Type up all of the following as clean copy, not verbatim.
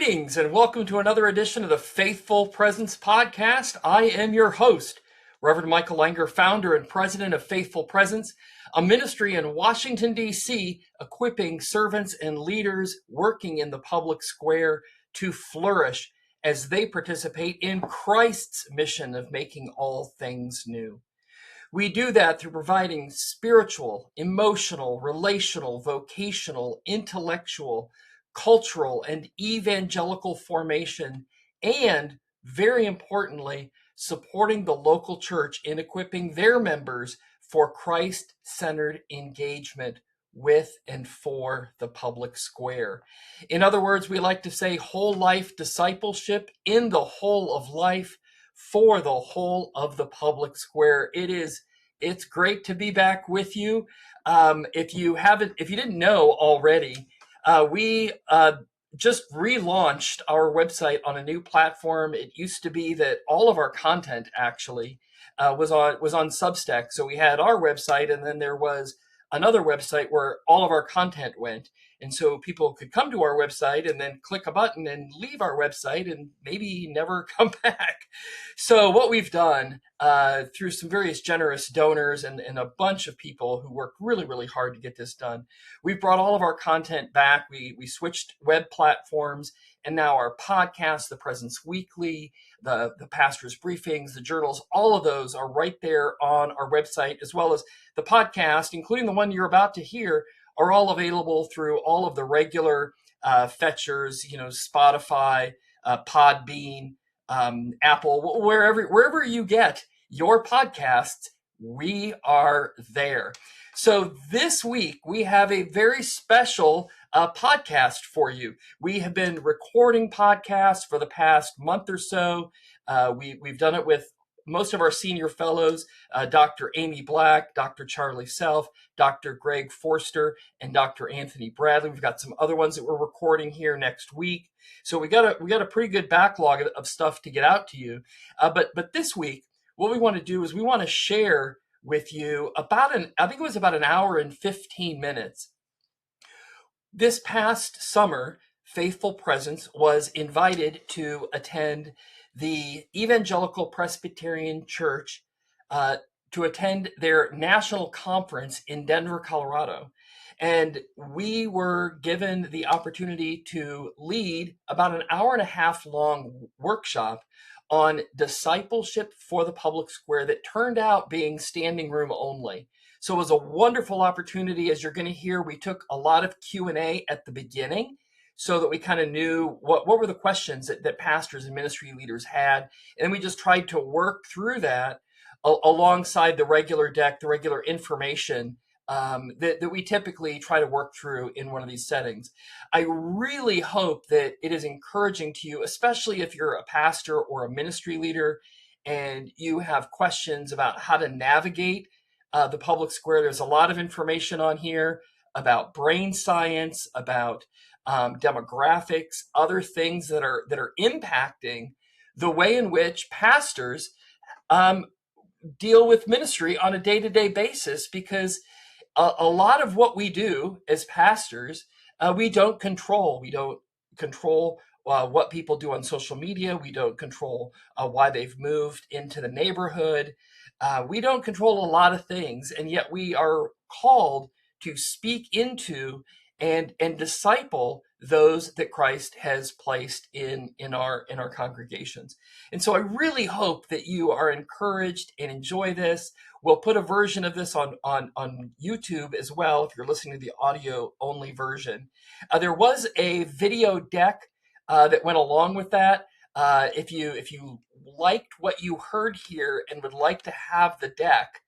Greetings and welcome to another edition of the Faithful Presence Podcast. I am your host, Reverend Michael Langer, founder and president of Faithful Presence, a ministry in Washington, D.C., equipping servants and leaders working in the public square to flourish as they participate in Christ's mission of making all things new. We do that through providing spiritual, emotional, relational, vocational, intellectual, cultural, and evangelical formation, and very importantly, supporting the local church in equipping their members for Christ-centered engagement with and for the public square. In other words, we like to say whole life discipleship in the whole of life for the whole of the public square. It's great to be back with you. If you didn't know already, we just relaunched our website on a new platform. It used to be that all of our content actually was on Substack. So we had our website, and then there was another website where all of our content went. And so people could come to our website and then click a button and leave our website and maybe never come back. So what we've done through some various generous donors and a bunch of people who worked really, really hard to get this done, we've brought all of our content back. We switched web platforms, and now our podcasts, the Presence Weekly, the pastor's briefings, the journals, all of those are right there on our website, as well as the podcast, including the one you're about to hear, are all available through all of the regular fetchers, Spotify, Podbean, Apple, wherever you get your podcasts, we are there. So this week we have a very special podcast for you. We have been recording podcasts for the past month or so. We've done it with most of our senior fellows, Dr. Amy Black, Dr. Charlie Self, Dr. Greg Forster, and Dr. Anthony Bradley. We've got some other ones that we're recording here next week. So we got a pretty good backlog of stuff to get out to you. But this week, what we want to do is we want to share with you I think it was about an hour and 15 minutes. This past summer, Faithful Presence was invited to attend the Evangelical Presbyterian Church to attend their national conference in Denver, Colorado. And we were given the opportunity to lead about an hour and a half long workshop on discipleship for the public square that turned out being standing room only. So it was a wonderful opportunity. As you're going to hear, we took a lot of Q&A at the beginning so that we kind of knew what were the questions that pastors and ministry leaders had. And then we just tried to work through that alongside the regular deck, the regular information that we typically try to work through in one of these settings. I really hope that it is encouraging to you, especially if you're a pastor or a ministry leader and you have questions about how to navigate the public square. There's a lot of information on here about brain science, about demographics, other things that are impacting the way in which pastors deal with ministry on a day-to-day basis, because a lot of what we do as pastors, we don't control. We don't control what people do on social media. We don't control why they've moved into the neighborhood. We don't control a lot of things, and yet we are called to speak into and disciple those that Christ has placed in our congregations. And so I really hope that you are encouraged and enjoy this. We'll put a version of this on YouTube as well if you're listening to the audio only version. There was a video deck that went along with that. If you liked what you heard here and would like to have the deck,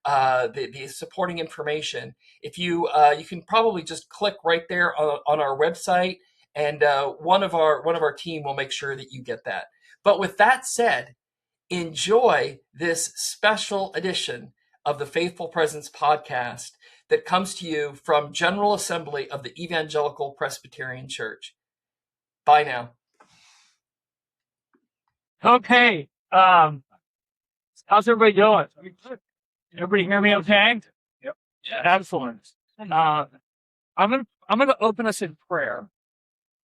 the supporting information, if you can probably just click right there on our website, and one of our team will make sure that you get that. But with that said, enjoy this special edition of the Faithful Presence podcast that comes to you from General Assembly of the Evangelical Presbyterian Church. Bye now. Okay. How's everybody doing? Everybody hear me okay? Yep. Excellent. I'm gonna open us in prayer,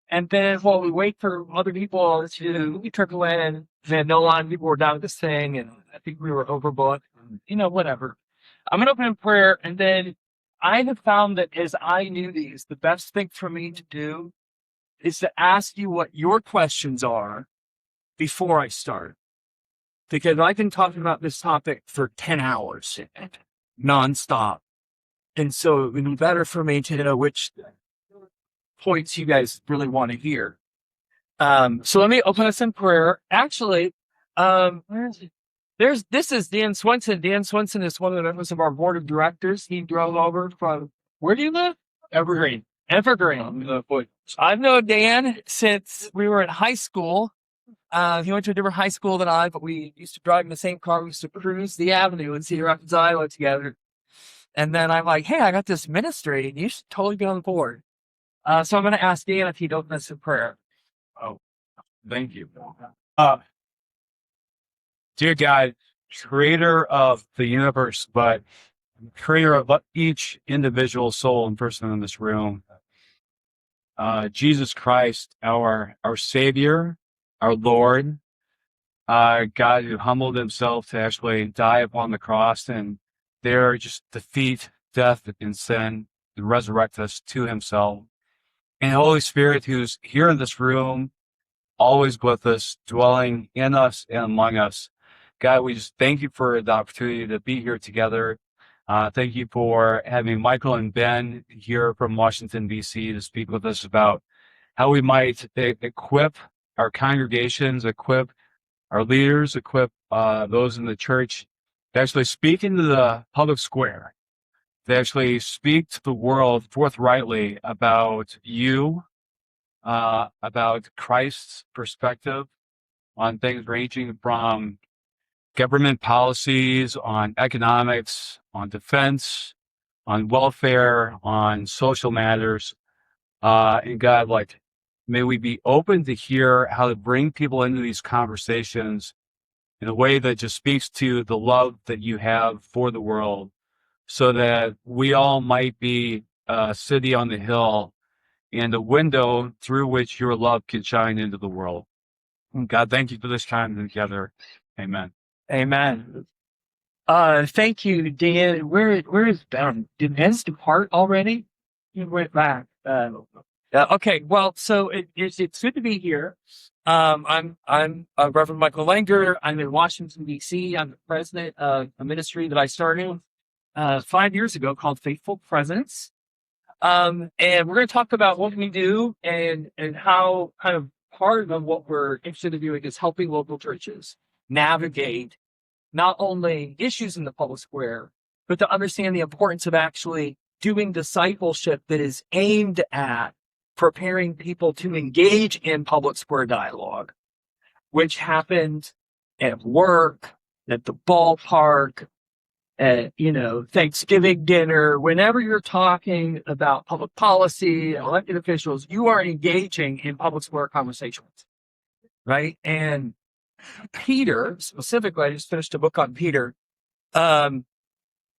And then while we wait for other people to trickle in, then no line people were down at this thing, and I think we were overbooked. Whatever. I'm going to open in prayer, and then I have found that as I knew these, the best thing for me to do is to ask you what your questions are before I start. Because I've been talking about this topic for 10 hours, nonstop. And so it would be better for me to know which points you guys really want to hear. So let me open us in prayer. Actually, where is it? This is Dan Swenson. Dan Swenson is one of the members of our board of directors. He drove over from, where do you live? Evergreen. I've known Dan since we were in high school. He went to a different high school than I, but we used to drive in the same car. We used to cruise the avenue in Cedar Rapids, Iowa together. And then I'm like, hey, I got this ministry, and you should totally be on board. So I'm going to ask Dan if he'd open us in prayer. Oh, thank you. Dear God, creator of the universe, but creator of each individual soul and person in this room, Jesus Christ, our Savior, our Lord, God who humbled himself to actually die upon the cross and there just defeat death and sin and resurrect us to himself. And Holy Spirit, who's here in this room, always with us, dwelling in us and among us. God, we just thank you for the opportunity to be here together. Thank you for having Michael and Ben here from Washington, D.C. to speak with us about how we might equip our congregations, equip our leaders, equip those in the church to actually speak into the public square, to actually speak to the world forthrightly about you, about Christ's perspective on things ranging from government policies, on economics, on defense, on welfare, on social matters. And God, may we be open to hear how to bring people into these conversations in a way that just speaks to the love that you have for the world, so that we all might be a city on the hill and a window through which your love can shine into the world. God, thank you for this time together. Amen. Amen. Thank you, Dan. Where is Ben? Did Ben depart already? He went back. Okay. Well, so it's good to be here. I'm Reverend Michael Langer. I'm in Washington, D.C. I'm the president of a ministry that I started 5 years ago called Faithful Presence. And we're going to talk about what we do and how kind of part of what we're interested in doing is helping local churches navigate not only issues in the public square, but to understand the importance of actually doing discipleship that is aimed at preparing people to engage in public square dialogue, which happens at work, at the ballpark, at, Thanksgiving dinner. Whenever you're talking about public policy, elected officials, you are engaging in public square conversations, right? And Peter, specifically, I just finished a book on Peter.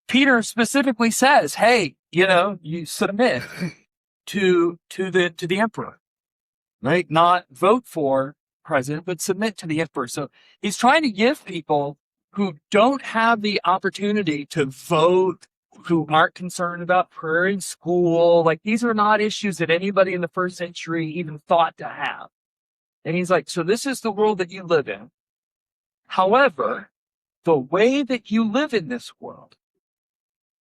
Peter specifically says, hey, you submit to the emperor, right? Not vote for president, but submit to the emperor. So he's trying to give people who don't have the opportunity to vote, who aren't concerned about prayer in school. Like, these are not issues that anybody in the first century even thought to have. And he's like, so this is the world that you live in. However, the way that you live in this world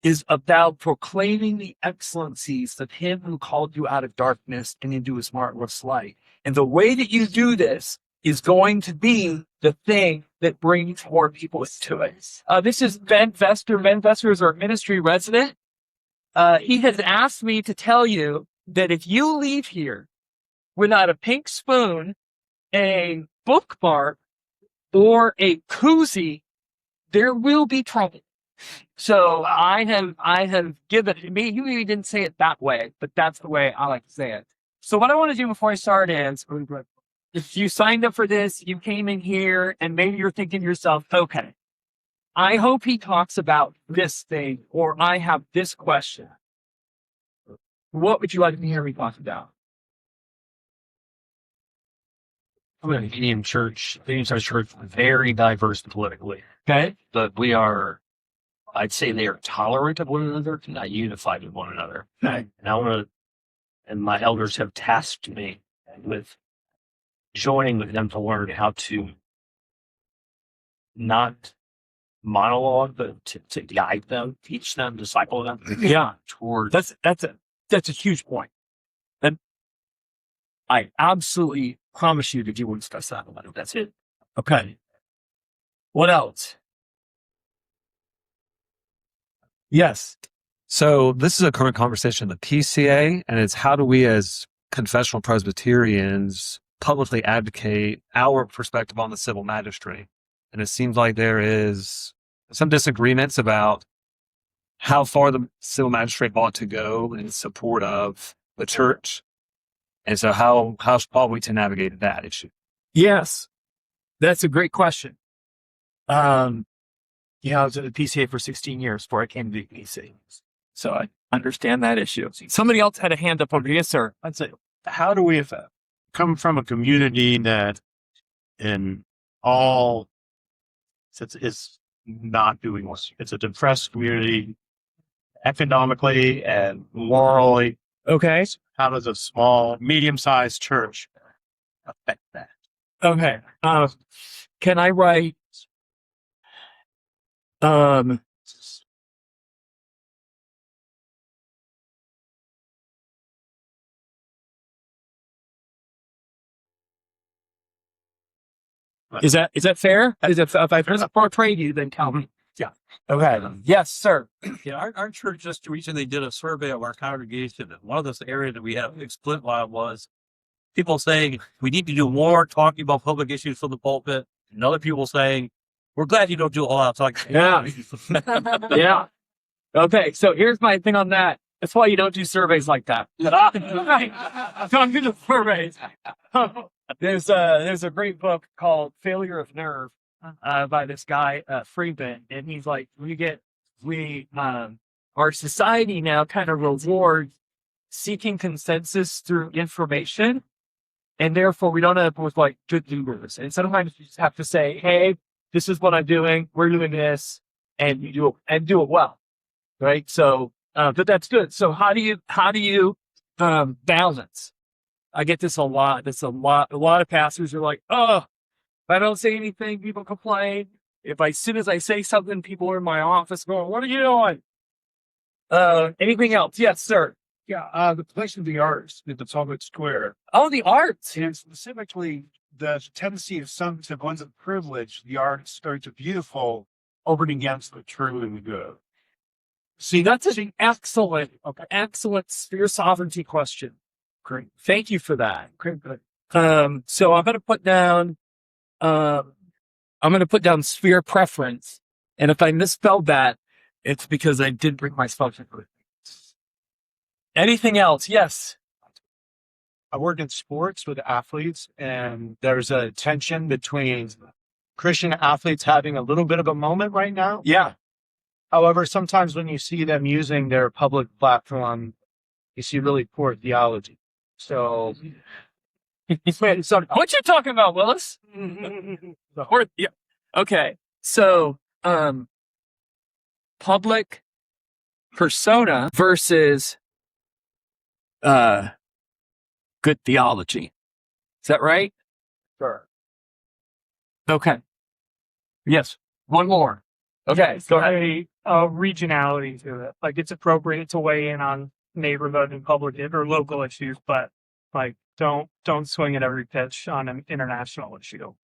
is about proclaiming the excellencies of him who called you out of darkness and into his marvelous light. And the way that you do this is going to be the thing that brings more people to it. This is Ben Vester. Ben Vester is our ministry resident. He has asked me to tell you that if you leave here without a pink spoon, a bookmark, or a koozie, there will be trouble. So I have given me. You didn't say it that way, but that's the way I like to say it. So what I want to do before I start is, if you signed up for this, you came in here, and maybe you're thinking to yourself, okay, I hope he talks about this thing, or I have this question. What would you like to hear me talk about? I'm a Canadian church, Canadian church, very diverse politically, Okay. but we are, I'd say they are tolerant of one another, not unified with one another. Okay. And I want to, and my elders have tasked me with joining with them to learn how to not monologue, but to guide them, teach them, disciple them. Yeah. Toward That's a huge point. And I absolutely promise you that you won't discuss that. That's it. Okay. What else? Yes. So this is a current conversation in the PCA, and it's how do we as confessional Presbyterians publicly advocate our perspective on the civil magistrate? And it seems like there is some disagreements about how far the civil magistrate ought to go in support of the church. And so how are we to navigate that issue? Yes. That's a great question. I was at the PCA for 16 years before I came to the PCA. So I understand that issue. Somebody else had a hand up over here. Yes, sir. I'd say, how do we come from a community that in all it's not doing well? It's a depressed community economically and morally. Okay. How does a small, medium-sized church affect that? Okay. Can I write, is that fair? If I portrayed you, then tell me. Yeah. Okay. Yes, sir. Yeah, our church just recently did a survey of our congregation, and one of those areas that we had a big split on was people saying we need to do more talking about public issues from the pulpit, and other people saying we're glad you don't do a whole lot of talking. Yeah. Yeah. Okay. So here's my thing on that. That's why you don't do surveys like that. Don't do the surveys. There's a great book called Failure of Nerve by this guy Friedman, and he's like, our society now kind of rewards seeking consensus through information, and therefore we don't end up with like good doers. And sometimes you just have to say, hey, this is what I'm doing. We're doing this, and you do it well, right? So, but that's good. So how do you balance? I get this a lot. A lot of pastors are like, oh, if I don't say anything, people complain. As soon as I say something, people are in my office going, what are you doing? Anything else? Yes, sir. Yeah, the place of the arts at the public square. Oh, the arts. And specifically, the tendency of some to ones of privilege, the arts are beautiful, over and against the true and the good. See, that's an excellent sphere sovereignty question. Great. Thank you for that. Great. So I'm going to put down sphere preference. And if I misspelled that, it's because I did bring my spell check with me. Anything else? Yes. I work in sports with athletes, and there's a tension between Christian athletes having a little bit of a moment right now. Yeah. However, sometimes when you see them using their public platform, you see really poor theology. So, what you talking about, Willis? The horse. Yeah. Okay. So, public persona versus good theology. Is that right? sure. Okay. Yes. One more. Okay. Go ahead. Regionality to it. Like, it's appropriate to weigh in on neighborhood and public or local issues, but like, don't swing at every pitch on an international issue.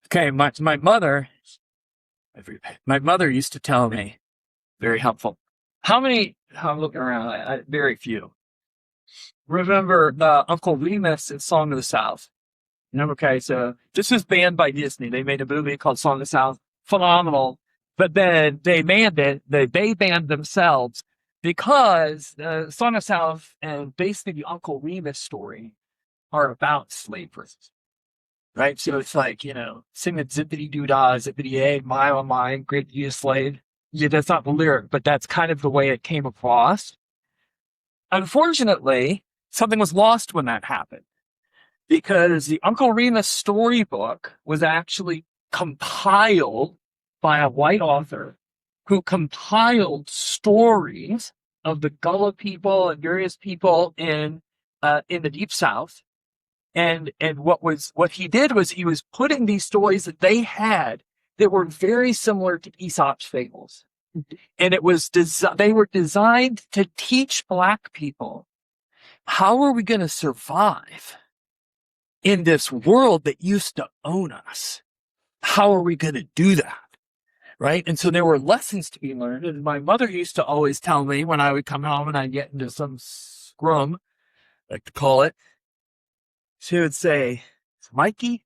Okay. My mother used to tell me, very helpful. I'm looking around, very few. Remember Uncle Remus and Song of the South? Okay, so this was banned by Disney. They made a movie called Song of the South. Phenomenal. But then they banned it. They banned themselves because Song of the South and basically the Uncle Remus story are about slavery. Right? So it's like, sing the zippity doo dah, zippity egg, my oh my, great to be a slave. Yeah, that's not the lyric, but that's kind of the way it came across. Unfortunately, something was lost when that happened because the Uncle Remus storybook was actually compiled by a white author who compiled stories of the Gullah people and various people in the Deep South. And what he did was he was putting these stories that they had that were very similar to Aesop's fables. And they were designed to teach Black people, how are we going to survive in this world that used to own us? How are we going to do that? Right? And so there were lessons to be learned. And my mother used to always tell me when I would come home and I'd get into some scrum, I like to call it, she would say, Mikey,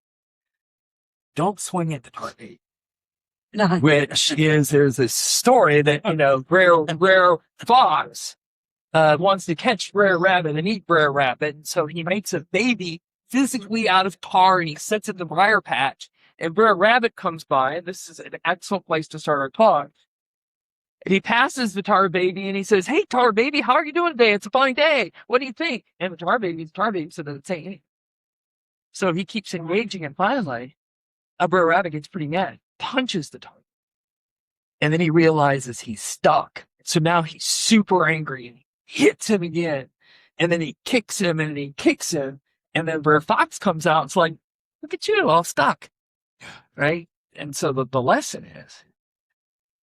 don't swing at the target. Which is, there's this story that, Brer Fox wants to catch Brer Rabbit and eat Brer Rabbit. And so he makes a baby physically out of tar and he sets it in the briar patch. And Brer Rabbit comes by, and this is an excellent place to start our talk. And he passes the tar baby and he says, hey, tar baby, how are you doing today? It's a fine day. What do you think? And the tar baby, so doesn't say anything. So he keeps engaging, and finally, Brer Rabbit gets pretty mad, punches the tar. And then he realizes he's stuck. So now he's super angry and he hits him again. And then he kicks him and he kicks him. And then Brer Fox comes out. It's like, look at you, all stuck. Right? And so the lesson is,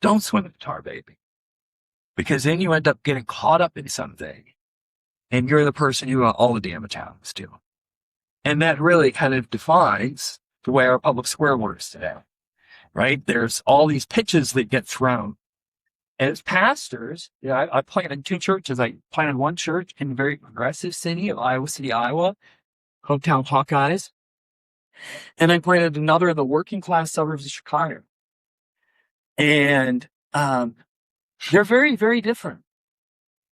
don't swim at the tar baby. Because then you end up getting caught up in something. And you're the person who all the damage happens to. And that really kind of defines the way our public square works today. Right? There's all these pitches that get thrown. As pastors, I planted 2 churches. I planted one church in a very progressive city of Iowa City, Iowa, hometown Hawkeyes. And I planted another in the working class suburbs of Chicago. And they're very, very different.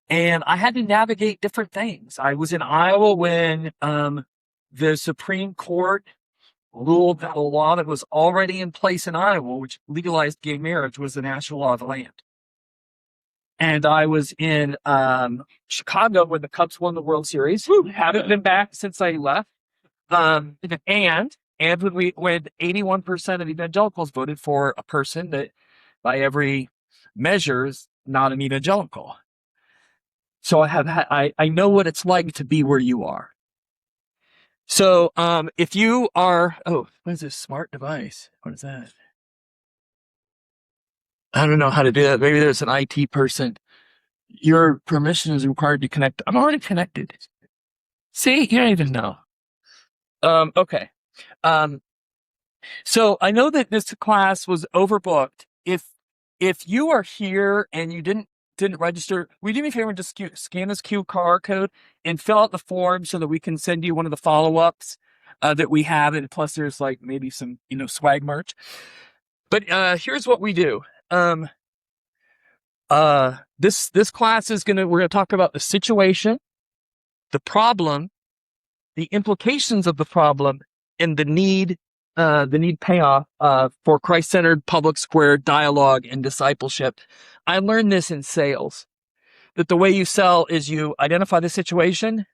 And I had to navigate different things. I was in Iowa when the Supreme Court ruled that a law that was already in place in Iowa, which legalized gay marriage, was the national law of the land. And I was in Chicago when the Cubs won the World Series. Haven't been back since I left. And when 81% of evangelicals voted for a person that, by every measure, is not an evangelical. So I know what it's like to be where you are. So if you are, what is this smart device? What is that? I don't know how to do that. Maybe there's an IT person. Your permission is required to connect. I'm already connected. See, you don't even know. Okay. So I know that this class was overbooked. If you are here and you didn't register, we do me a favor and just scan this QR code and fill out the form so that we can send you one of the follow-ups that we have. And plus there's like maybe some, swag merch. But here's what we do. This class is we're going to talk about the situation, the problem, the implications of the problem, and the need payoff for Christ-centered public square dialogue and discipleship. I learned this in sales, that the way you sell is you identify the situation,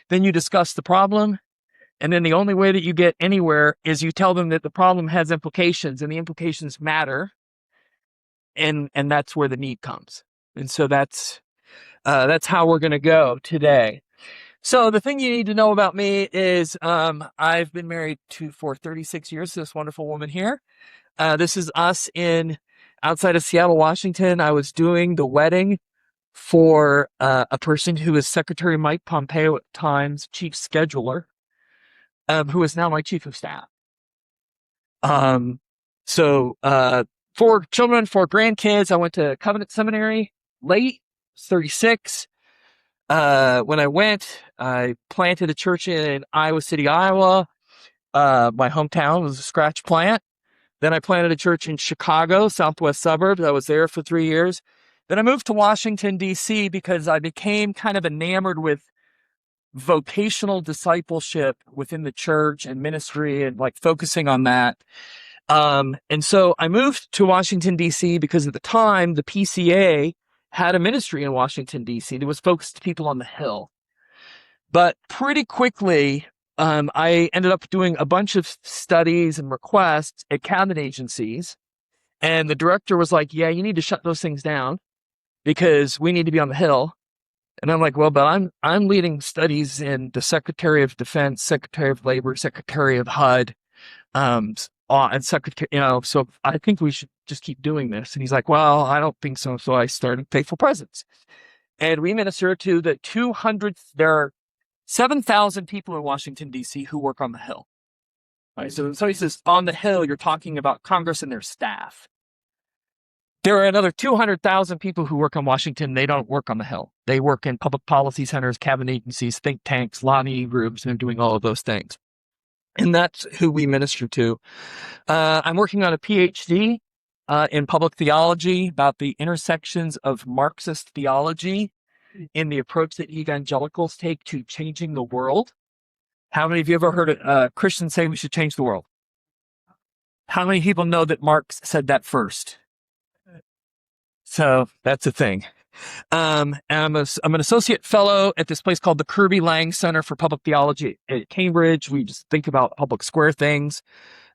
then you discuss the problem, and then the only way that you get anywhere is you tell them that the problem has implications and the implications matter, and that's where the need comes. And so that's how we're going to go today. So the thing you need to know about me is I've been married for 36 years to this wonderful woman here. This is us outside of Seattle, Washington. I was doing the wedding for a person who was Secretary Mike Pompeo at the time's chief scheduler, who is now my chief of staff. So 4 children, 4 grandkids. I went to Covenant Seminary late, 36. When I went, I planted a church in Iowa City, Iowa. My hometown was a scratch plant. Then I planted a church in Chicago, southwest suburbs. I was there for 3 years. Then I moved to Washington, D.C. because I became kind of enamored with vocational discipleship within the church and ministry and like focusing on that. And so I moved to Washington, D.C. because at the time, the PCA had a ministry in Washington, D.C. that was focused to people on the Hill. But pretty quickly, I ended up doing a bunch of studies and requests at cabinet agencies. And the director was like, yeah, you need to shut those things down because we need to be on the Hill. And I'm like, well, but I'm leading studies in the Secretary of Defense, Secretary of Labor, Secretary of HUD, and Secretary, so I think we should just keep doing this. And he's like, well, I don't think so. So I started Faithful Presence. And we minister to the 200, there are 7,000 people in Washington, D.C. who work on the Hill. Right? So when somebody says on the Hill, you're talking about Congress and their staff. There are another 200,000 people who work on Washington. They don't work on the Hill. They work in public policy centers, cabinet agencies, think tanks, lobbying groups, and doing all of those things. And that's who we minister to. I'm working on a PhD in public theology about the intersections of Marxist theology in the approach that evangelicals take to changing the world. How many of you ever heard Christians say we should change the world? How many people know that Marx said that first? So that's a thing. I'm an associate fellow at this place called the Kirby Lang Center for Public Theology at Cambridge. We just think about public square things.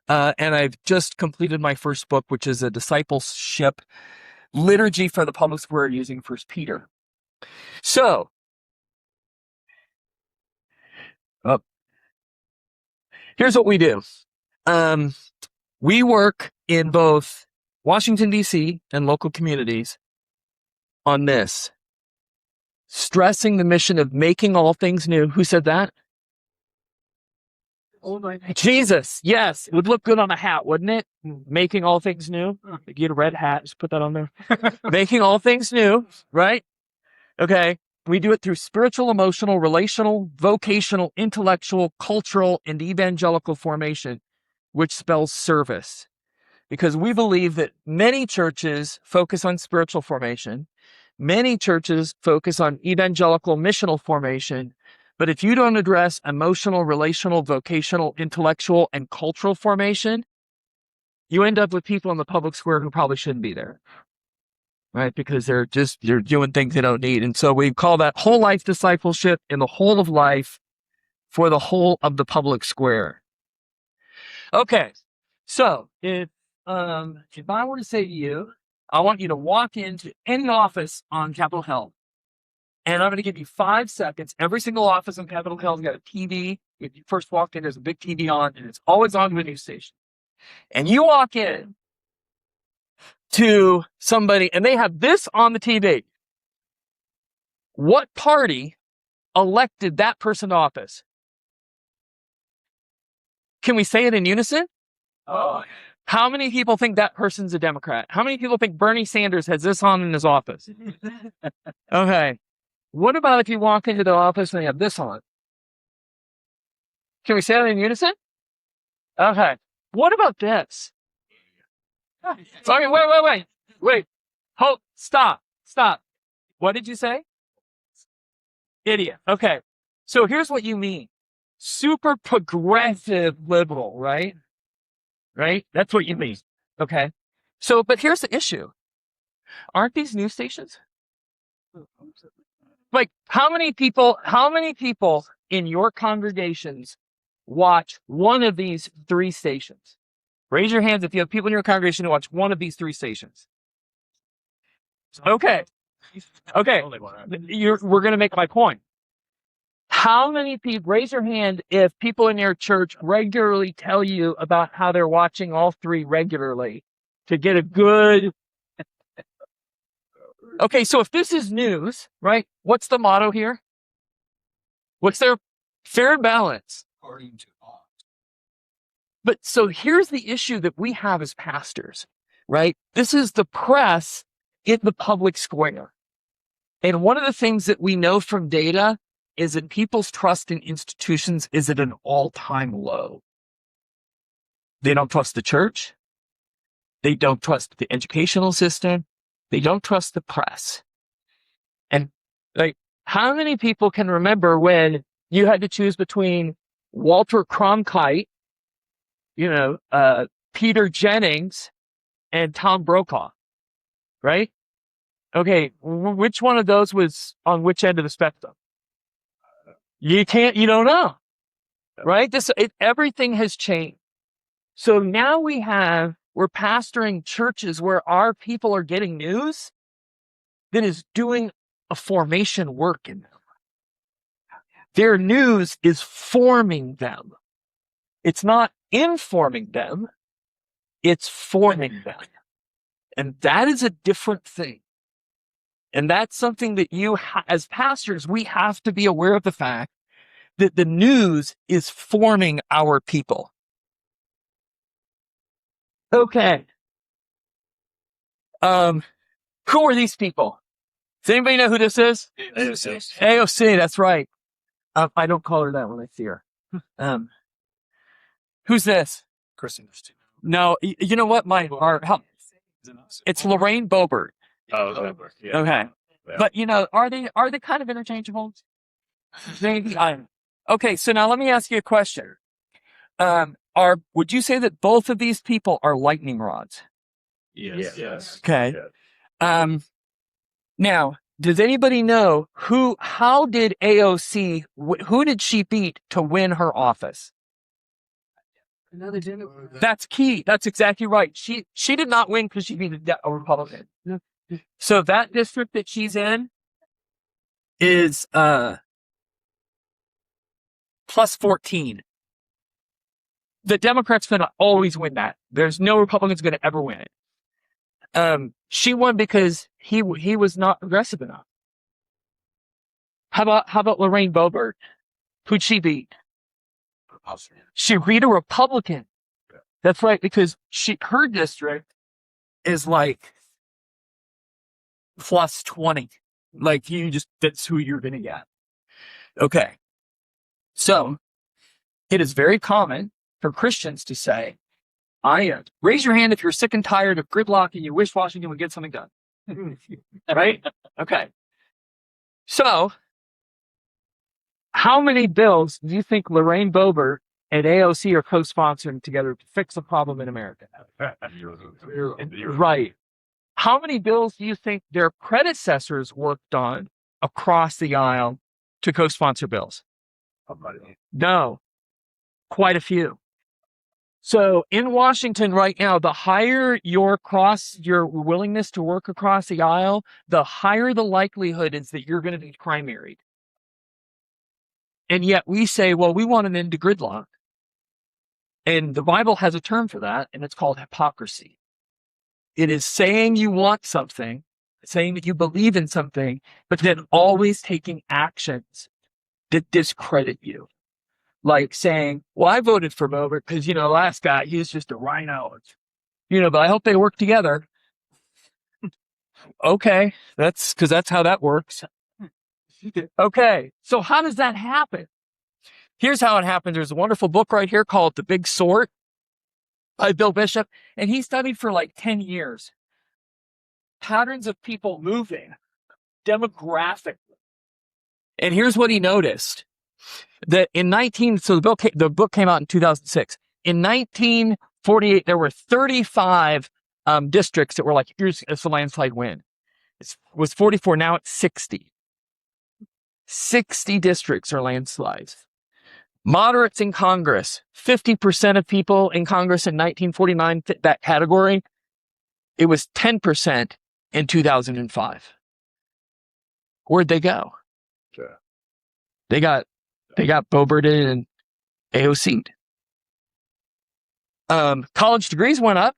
And I've just completed my first book, which is a discipleship liturgy for the public square using 1 Peter. So, here's what we do. We work in both Washington, D.C. and local communities on this, stressing the mission of making all things new. Who said that? Jesus. Yes. It would look good on a hat, wouldn't it? Making all things new. Get a red hat, just put that on there. Making all things new, right? Okay. We do it through spiritual, emotional, relational, vocational, intellectual, cultural, and evangelical formation, which spells service. Because we believe that many churches focus on spiritual formation. Many churches focus on evangelical missional formation. But if you don't address emotional, relational, vocational, intellectual, and cultural formation, you end up with people in the public square who probably shouldn't be there. Right? Because they're doing things they don't need. And so we call that whole life discipleship in the whole of life for the whole of the public square. Okay. So if I were to say to you, I want you to walk into any office on Capitol Hill, and I'm going to give you 5 seconds. Every single office on Capitol Hill has got a TV. If you first walked in, there's a big TV on, and it's always on the news station. And you walk in to somebody, and they have this on the TV. What party elected that person to office? Can we say it in unison? Oh. How many people think that person's a Democrat? How many people think Bernie Sanders has this on in his office? Okay. What about if you walk into the office and they have this on? Can we say that in unison? Okay. What about this? Sorry, wait. Hold, stop. What did you say? Idiot. Okay. So here's what you mean. Super progressive liberal, right? Right? That's what you mean. Okay. So, but here's the issue. Aren't these news stations? Like, how many people in your congregations watch one of these 3 stations? Raise your hands if you have people in your congregation who watch one of these 3 stations. Okay. We're going to make my point. How many people, raise your hand if people in your church regularly tell you about how they're watching all 3 regularly to get a good... Okay, so if this is news, right, what's the motto here? What's their fair and balance? According to all. But so here's the issue that we have as pastors, right? This is the press in the public square. And one of the things that we know from data is that people's trust in institutions is at an all-time low. They don't trust the church. They don't trust the educational system. They don't trust the press. And like, how many people can remember when you had to choose between Walter Cronkite, Peter Jennings, and Tom Brokaw, right? Okay, which one of those was on which end of the spectrum? You don't know, right? Everything has changed. So now we're pastoring churches where our people are getting news that is doing a formation work in them. Their news is forming them. It's not informing them, it's forming them. And that is a different thing. And that's something that as pastors, we have to be aware of the fact that the news is forming our people. Okay. Who are these people? Does anybody know who this is? AOC, that's right. I don't call her that when I see her. Who's this? Kristen. No, you know what? It's Lorraine Boebert. Oh, yeah. Okay. Yeah. But are they kind of interchangeable? Okay, so now let me ask you a question. Would you say that both of these people are lightning rods? Yes. Okay. Yeah. Now, does anybody know how did AOC, who did she beat to win her office? That's key. That's exactly right. She did not win because she beat a Republican. So that district that she's in is plus 14. The Democrats going to always win that. There's no Republicans going to ever win it. She won because he was not aggressive enough. How about Lorraine Boebert? Who'd she beat? She beat a Republican. That's right, because her district is like plus 20. Like that's who you're gonna get. Okay. So it is very common for Christians to say, raise your hand if you're sick and tired of gridlock and you wish Washington would get something done. Right? Okay. So how many bills do you think Lorraine Boebert and AOC are co-sponsoring together to fix a problem in America? Right. How many bills do you think their predecessors worked on across the aisle to co-sponsor bills? No, quite a few. So in Washington right now, the higher your willingness to work across the aisle, the higher the likelihood is that you're going to be primaried. And yet we say, well, we want an end to gridlock. And the Bible has a term for that, and it's called hypocrisy. It is saying you want something, saying that you believe in something, but then always taking actions that discredit you. Like saying, well, I voted for Boebert because, the last guy, he was just a rhino. But I hope they work together. Okay, that's how that works. Okay, so how does that happen? Here's how it happens. There's a wonderful book right here called The Big Sort by Bill Bishop, and he studied for like 10 years patterns of people moving demographically. And here's what he noticed. That the book came out in 2006. In 1948, there were 35 districts that were like, it's a landslide win. It was 44, now it's 60. 60 districts are landslides. Moderates in Congress, 50% of people in Congress in 1949 fit that category. It was 10% in 2005. Where'd they go? Sure. They got Boebert and AOC'd. College degrees went up.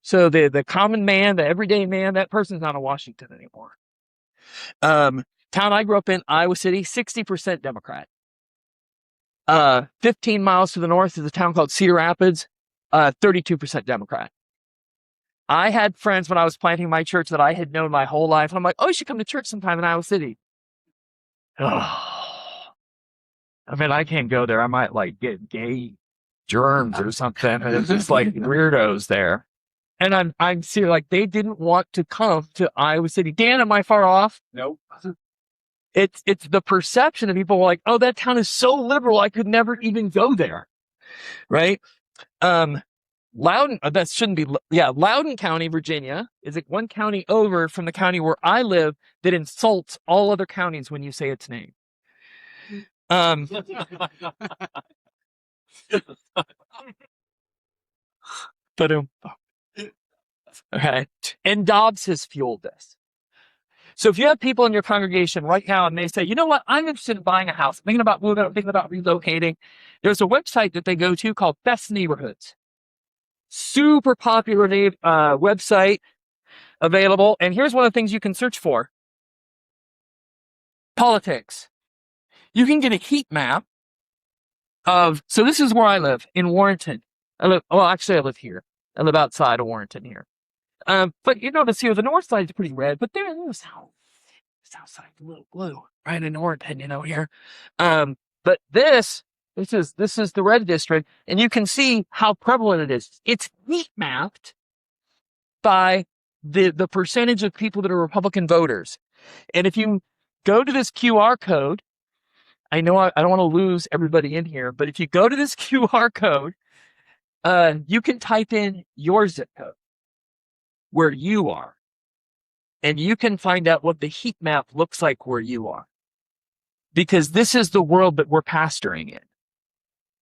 So the common man, the everyday man, that person's not in Washington anymore. Town I grew up in, Iowa City, 60% Democrat. 15 miles to the north is a town called Cedar Rapids, 32% Democrat. I had friends when I was planting my church that I had known my whole life. And I'm like, oh, you should come to church sometime in Iowa City. I mean, I can't go there. I might like get gay germs or something. And it's just like weirdos there. And I'm seeing like they didn't want to come to Iowa City. Dan, am I far off? Nope. It's the perception of people like, oh, that town is so liberal, I could never even go there. Right? Loudoun, that shouldn't be, Loudoun County, Virginia is like one county over from the county where I live that insults all other counties when you say its name. But okay. And Dobbs has fueled this. So if you have people in your congregation right now and they say, you know what, I'm interested in buying a house, I'm thinking about moving, I'm thinking about relocating, there's a website that they go to called Best Neighborhoods. Super popular website available. And here's one of the things you can search for. Politics. You can get a heat map of, so this is where I live, in Warrenton. I live here. I live outside of Warrenton here. But you notice here, the north side is pretty red, but there's the south side a little blue, right in Warrenton, here. But this is the red district, and you can see how prevalent it is. It's heat mapped by the percentage of people that are Republican voters. And if you go to this QR code, I know I don't want to lose everybody in here, but if you go to this QR code, you can type in your zip code, where you are, and you can find out what the heat map looks like where you are. Because this is the world that we're pastoring in,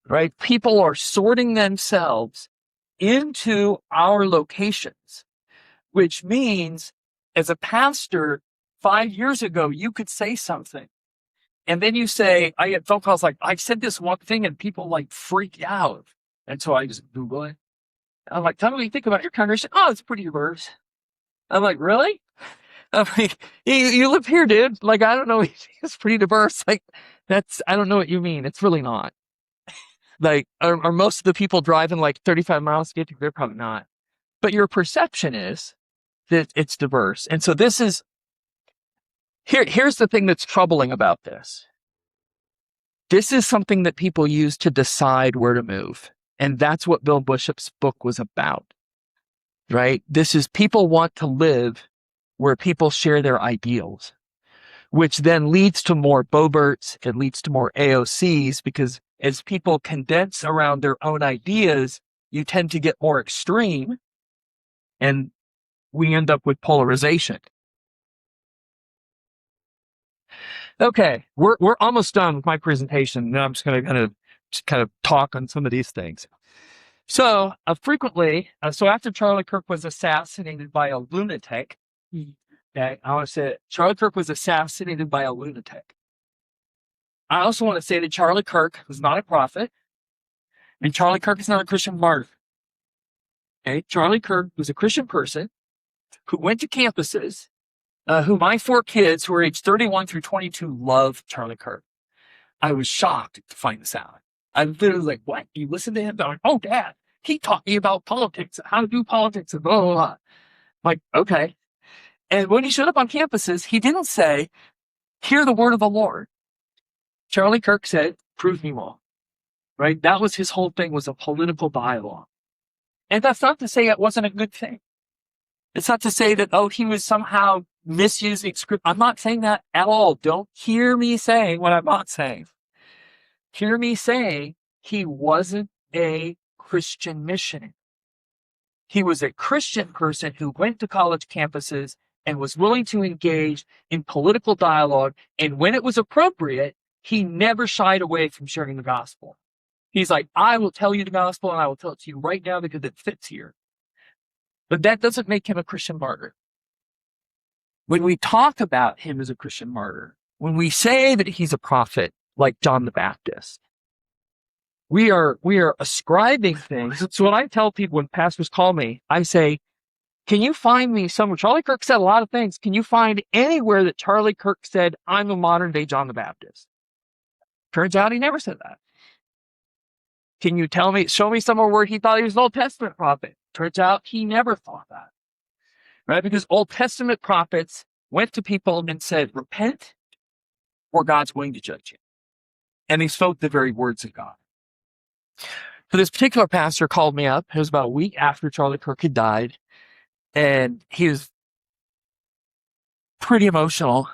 right? People are sorting themselves into our locations, which means as a pastor, 5 years ago, you could say something. And then you say, I get phone calls like, I said this one thing and people like freak out. And so I just Google it. I'm like, tell me what you think about your congregation. Oh, it's pretty diverse. I'm like, really? I'm like, you live here, dude. Like, I don't know. It's pretty diverse. Like, I don't know what you mean. It's really not. Like, are most of the people driving like 35 miles to get to? They're probably not. But your perception is that it's diverse. And so here's the thing that's troubling about this. This is something that people use to decide where to move. And that's what Bill Bishop's book was about, right? This is people want to live where people share their ideals, which then leads to more Boberts, it leads to more AOCs, because as people condense around their own ideas, you tend to get more extreme, and we end up with polarization. Okay, we're almost done with my presentation. Now I'm just going to kind of talk on some of these things. So frequently, after Charlie Kirk was assassinated by a lunatic, okay, I want to say Charlie Kirk was assassinated by a lunatic. I also want to say that Charlie Kirk was not a prophet, and Charlie Kirk is not a Christian martyr. Okay, Charlie Kirk was a Christian person who went to campuses, who my 4 kids, who are age 31 through 22, love Charlie Kirk. I was shocked to find this out. I literally was like, what? You listen to him? I'm like, oh, Dad, he taught me about politics, how to do politics, and blah, blah, blah. I'm like, okay. And when he showed up on campuses, he didn't say, hear the word of the Lord. Charlie Kirk said, prove me wrong. Right? That was his whole thing, was a political dialogue. And that's not to say it wasn't a good thing. It's not to say that, he was somehow misusing script. I'm not saying that at all. Don't hear me saying what I'm not saying. Hear me saying he wasn't a Christian missionary. He was a Christian person who went to college campuses and was willing to engage in political dialogue. And when it was appropriate, he never shied away from sharing the gospel. He's like, I will tell you the gospel, and I will tell it to you right now because it fits here. But that doesn't make him a Christian martyr. When we talk about him as a Christian martyr, when we say that he's a prophet like John the Baptist, we are ascribing things. So when I tell people, when pastors call me, I say, can you find me somewhere? Charlie Kirk said a lot of things. Can you find anywhere that Charlie Kirk said, I'm a modern day John the Baptist? Turns out he never said that. Can you show me somewhere where he thought he was an Old Testament prophet? Turns out he never thought that. Right? Because Old Testament prophets went to people and said, repent, or God's going to judge you. And he spoke the very words of God. So this particular pastor called me up. It was about a week after Charlie Kirk had died. And he was pretty emotional.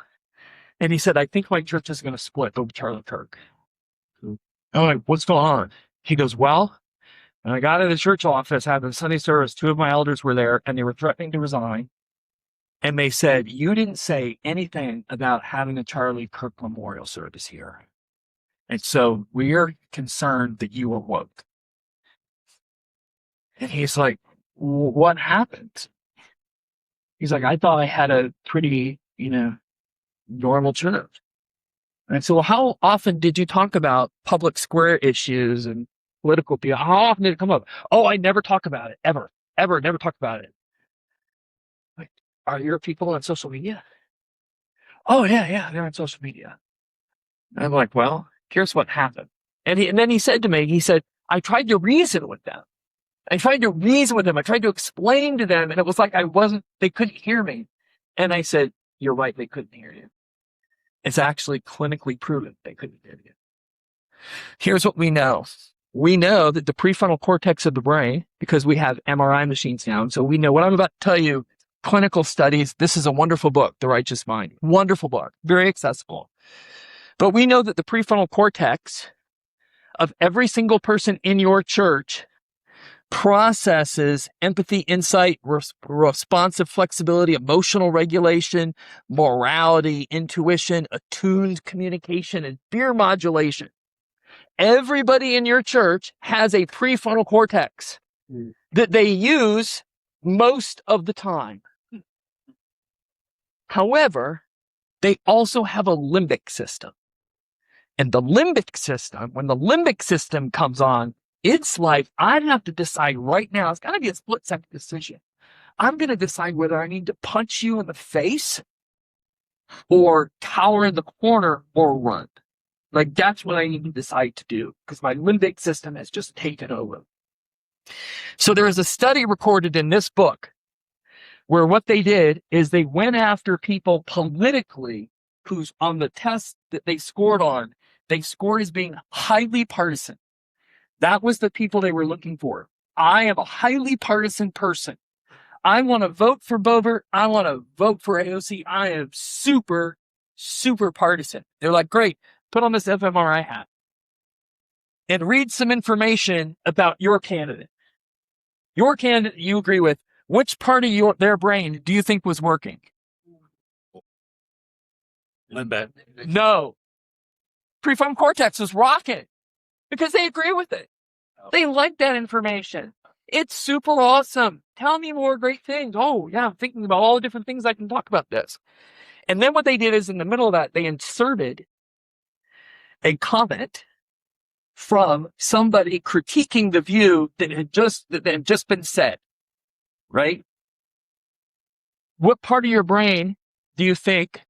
And he said, I think my church is going to split over Charlie Kirk. I'm like, what's going on? He goes, well, And I got in the church office, had the Sunday service. 2 of my elders were there, and they were threatening to resign. And they said, you didn't say anything about having a Charlie Kirk memorial service here. And so we're concerned that you were woke. And he's like, what happened? He's like, I thought I had a pretty, normal church. And so how often did you talk about public square issues and political people? How often did it come up? Oh, I never talk about it. Ever, never talk about it. Like, are your people on social media? Oh, yeah, they're on social media. And I'm like, well, here's what happened. And then he said to me, he said, I tried to reason with them. I tried to explain to them, and it was like they couldn't hear me. And I said, you're right, they couldn't hear you. It's actually clinically proven they couldn't hear you. Here's what we know. We know that the prefrontal cortex of the brain, because we have MRI machines now, and so we know what I'm about to tell you, clinical studies. This is a wonderful book, The Righteous Mind. Wonderful book, very accessible. But we know that the prefrontal cortex of every single person in your church processes empathy, insight, responsive flexibility, emotional regulation, morality, intuition, attuned communication, and fear modulation. Everybody in your church has a prefrontal cortex that they use most of the time. However, they also have a limbic system. And the limbic system, when the limbic system comes on, it's like, I have to decide right now. It's got to be a split-second decision. I'm going to decide whether I need to punch you in the face or cower in the corner or run. Like, that's what I need to decide to do because my limbic system has just taken over. So there is a study recorded in this book where what they did is they went after people politically who's on the test that they scored on. They scored as being highly partisan. That was the people they were looking for. I am a highly partisan person. I want to vote for Boebert. I want to vote for AOC. I am super, super partisan. They're like, great, put on this fMRI hat and read some information about your candidate. Your candidate you agree with, which part of their brain do you think was working? Limbic. No. Prefrontal cortex was rocking because they agree with it. They like that information. It's super awesome. Tell me more great things. Oh, yeah, I'm thinking about all the different things I can talk about this. And then what they did is in the middle of that, they inserted a comment from somebody critiquing the view that had just been said, right? What part of your brain do you think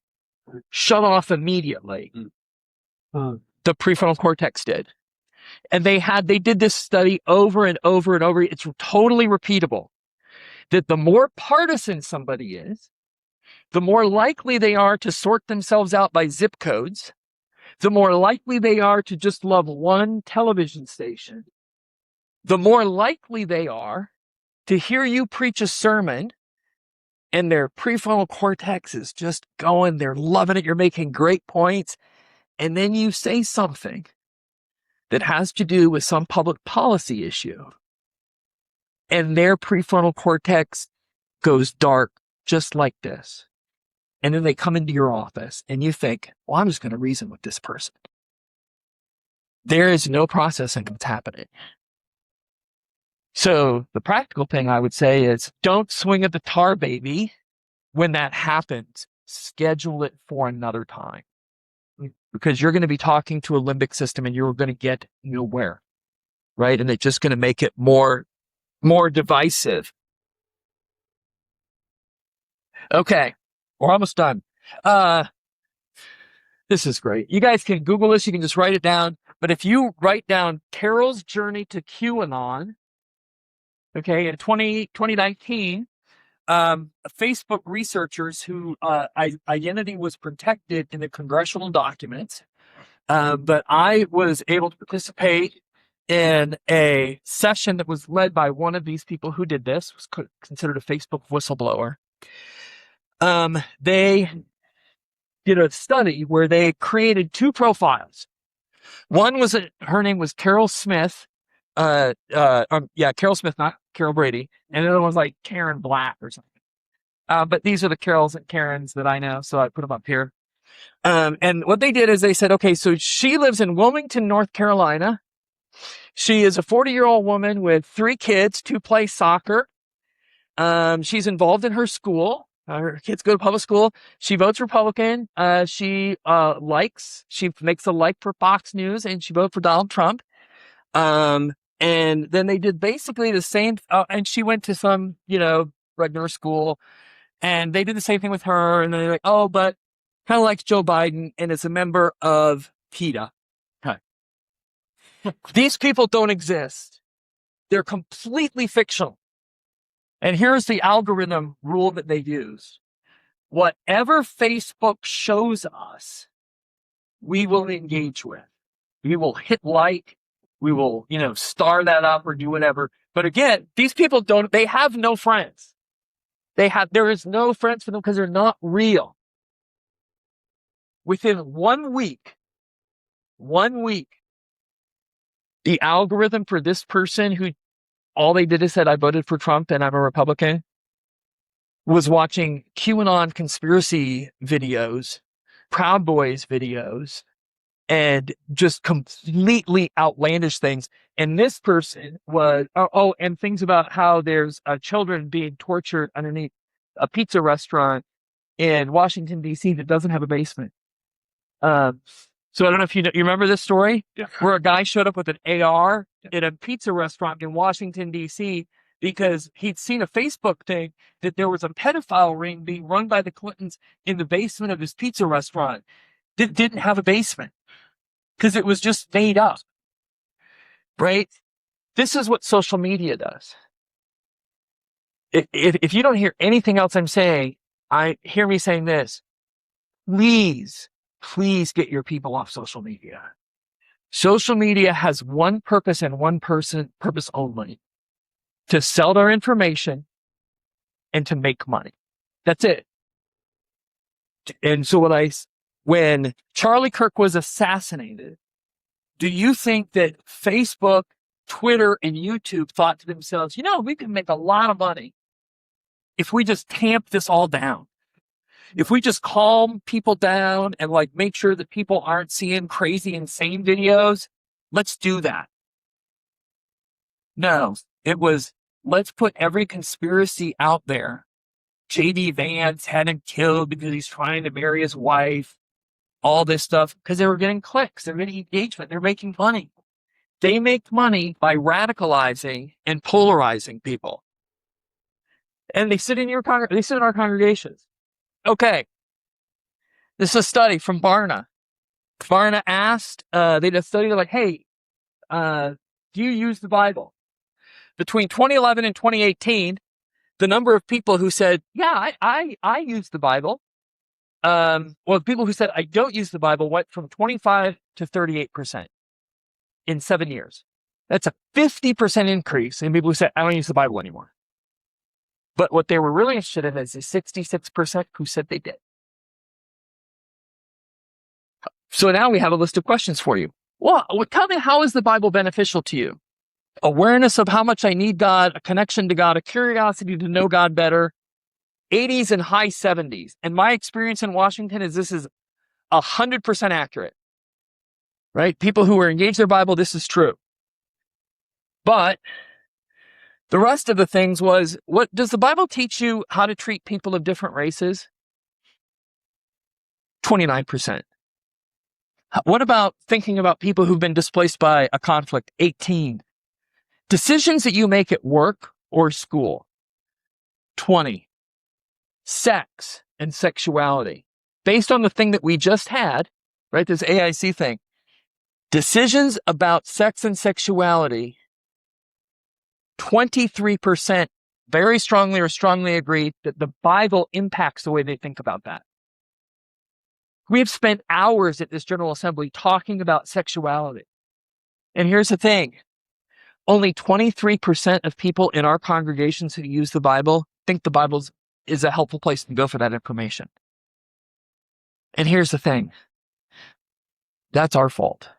shut off immediately? The prefrontal cortex did. And they did this study over and over and over. It's totally repeatable. That the more partisan somebody is, the more likely they are to sort themselves out by zip codes, the more likely they are to just love one television station, the more likely they are to hear you preach a sermon and their prefrontal cortex is just going, they're loving it, you're making great points, and then you say something that has to do with some public policy issue, and their prefrontal cortex goes dark just like this. And then they come into your office and you think, well, I'm just going to reason with this person. There is no processing what's happening. So the practical thing I would say is don't swing at the tar baby when that happens. Schedule it for another time. Because you're going to be talking to a limbic system and you're going to get nowhere, right? And it's just going to make it more divisive. Okay, we're almost done. This is great. You guys can Google this. You can just write it down. But if you write down Carol's journey to QAnon, okay, in 2019, Facebook researchers who identity was protected in the congressional documents, but I was able to participate in a session that was led by one of these people who did this, was considered a Facebook whistleblower. They did a study where they created 2 profiles. One was her name was Carol Smith, Carol Smith, not Carol Brady. And the other one's like Karen Black or something. But these are the Carols and Karens that I know, so I put them up here. And what they did is they said, okay, so she lives in Wilmington, North Carolina. She is a 40-year-old woman with 3 kids, 2 play soccer. She's involved in her school. Her kids go to public school. She votes Republican. She makes a like for Fox News, and she voted for Donald Trump. And then they did basically the same, and she went to some, regular school, and they did the same thing with her. And they're like, oh, but kind of likes Joe Biden and is a member of PETA. Okay. These people don't exist. They're completely fictional. And here's the algorithm rule that they use. Whatever Facebook shows us, we will engage with. We will hit like, we will, star that up or do whatever. But again, these people they have no friends. There is no friends for them because they're not real. Within 1 week, the algorithm for this person who all they did is said, I voted for Trump and I'm a Republican, was watching QAnon conspiracy videos, Proud Boys videos, and just completely outlandish things. And this person was, and things about how there's children being tortured underneath a pizza restaurant in Washington, D.C. that doesn't have a basement. So I don't know if you remember this story, where a guy showed up with an AR at a pizza restaurant in Washington, D.C. because he'd seen a Facebook thing that there was a pedophile ring being run by the Clintons in the basement of his pizza restaurant that didn't have a basement because it was just made up, right? This is what social media does. If you don't hear anything else I'm saying, hear me saying this. Please get your people off social media. Social media has one purpose and one purpose only: to sell their information and to make money. That's it. And so when Charlie Kirk was assassinated, do you think that Facebook, Twitter, and YouTube thought to themselves, we can make a lot of money if we just tamp this all down? If we just calm people down and make sure that people aren't seeing crazy, insane videos, let's do that. No, it was, let's put every conspiracy out there. J.D. Vance had him killed because he's trying to marry his wife. All this stuff because they were getting clicks. They're getting engagement. They're making money. They make money by radicalizing and polarizing people. And they sit in our congregations. Okay. This is a study from Barna. Barna asked, they did a study, they're like, hey, do you use the Bible? Between 2011 and 2018, the number of people who said, yeah, I use the Bible. People who said, I don't use the Bible went from 25 to 38% in 7 years. That's a 50% increase in people who said, I don't use the Bible anymore. But what they were really interested in is the 66% who said they did. So now we have a list of questions for you. Well, tell me, how is the Bible beneficial to you? Awareness of how much I need God, a connection to God, a curiosity to know God better. 80s and high 70s. And my experience in Washington is this is 100% accurate, right? People who are engaged in their Bible, this is true. But the rest of the things was, what does the Bible teach you how to treat people of different races? 29%. What about thinking about people who've been displaced by a conflict? 18. Decisions that you make at work or school? 20. Sex and sexuality. Based on the thing that we just had, right, this AIC thing, decisions about sex and sexuality, 23% very strongly or strongly agreed that the Bible impacts the way they think about that. We have spent hours at this General Assembly talking about sexuality. And here's the thing. Only 23% of people in our congregations who use the Bible think the Bible is a helpful place to go for that information. And here's the thing. That's our fault.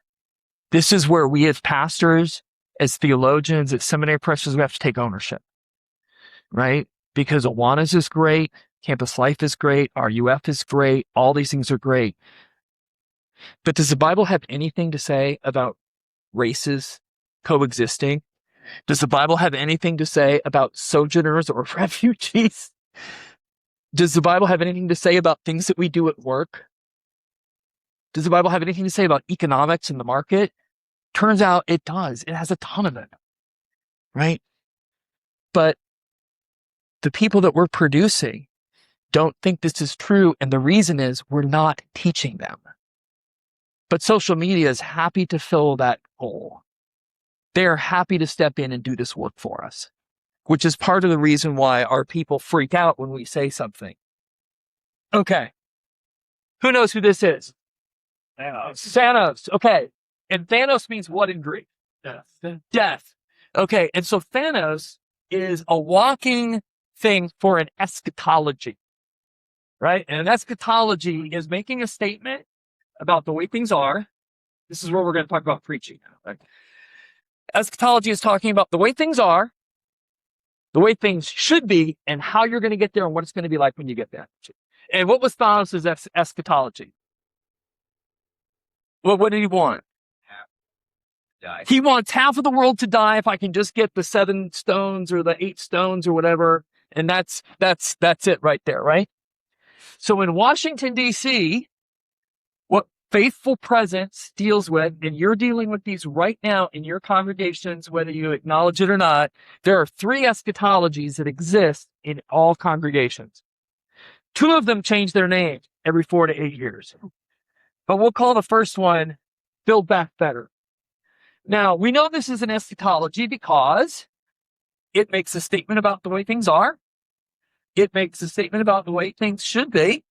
This is where we as pastors as theologians, as seminary professors, we have to take ownership, right? Because Awanas is great, Campus Life is great, RUF is great, all these things are great. But does the Bible have anything to say about races coexisting? Does the Bible have anything to say about sojourners or refugees? Does the Bible have anything to say about things that we do at work? Does the Bible have anything to say about economics and the market? Turns out it does. It has a ton of it, right? But the people that we're producing don't think this is true, and the reason is we're not teaching them. But social media is happy to fill that hole. They are happy to step in and do this work for us, which is part of the reason why our people freak out when we say something. Okay. Who knows who this is? Thanos. Okay. And Thanos means what in Greek? Death. Okay. And so Thanos is a walking thing for an eschatology, right? And an eschatology is making a statement about the way things are. This is where we're going to talk about preaching now. Right? Eschatology is talking about the way things are, the way things should be, and how you're going to get there and what it's going to be like when you get there. And what was Thanos' eschatology? Well, what did he want? He wants half of the world to die if I can just get the 7 stones or the 8 stones or whatever. And that's it right there, right? So in Washington, D.C., what faithful presence deals with, and you're dealing with these right now in your congregations, whether you acknowledge it or not, there are 3 eschatologies that exist in all congregations. 2 of them change their name every 4 to 8 years. But we'll call the first one Build Back Better. Now, we know this is an eschatology because it makes a statement about the way things are. It makes a statement about the way things should be.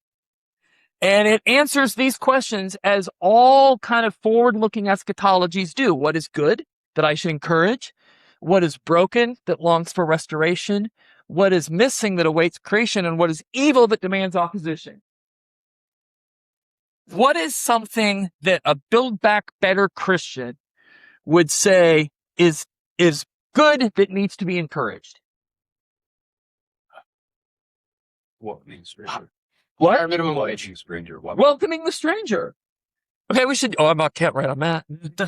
And it answers these questions as all kind of forward-looking eschatologies do. What is good that I should encourage? What is broken that longs for restoration? What is missing that awaits creation? And what is evil that demands opposition? What is something that a Build Back Better Christian would say is good that needs to be encouraged? Welcoming stranger. What? Our minimum wage stranger. Welcoming the stranger. Okay, we should. Oh, I can't write on that.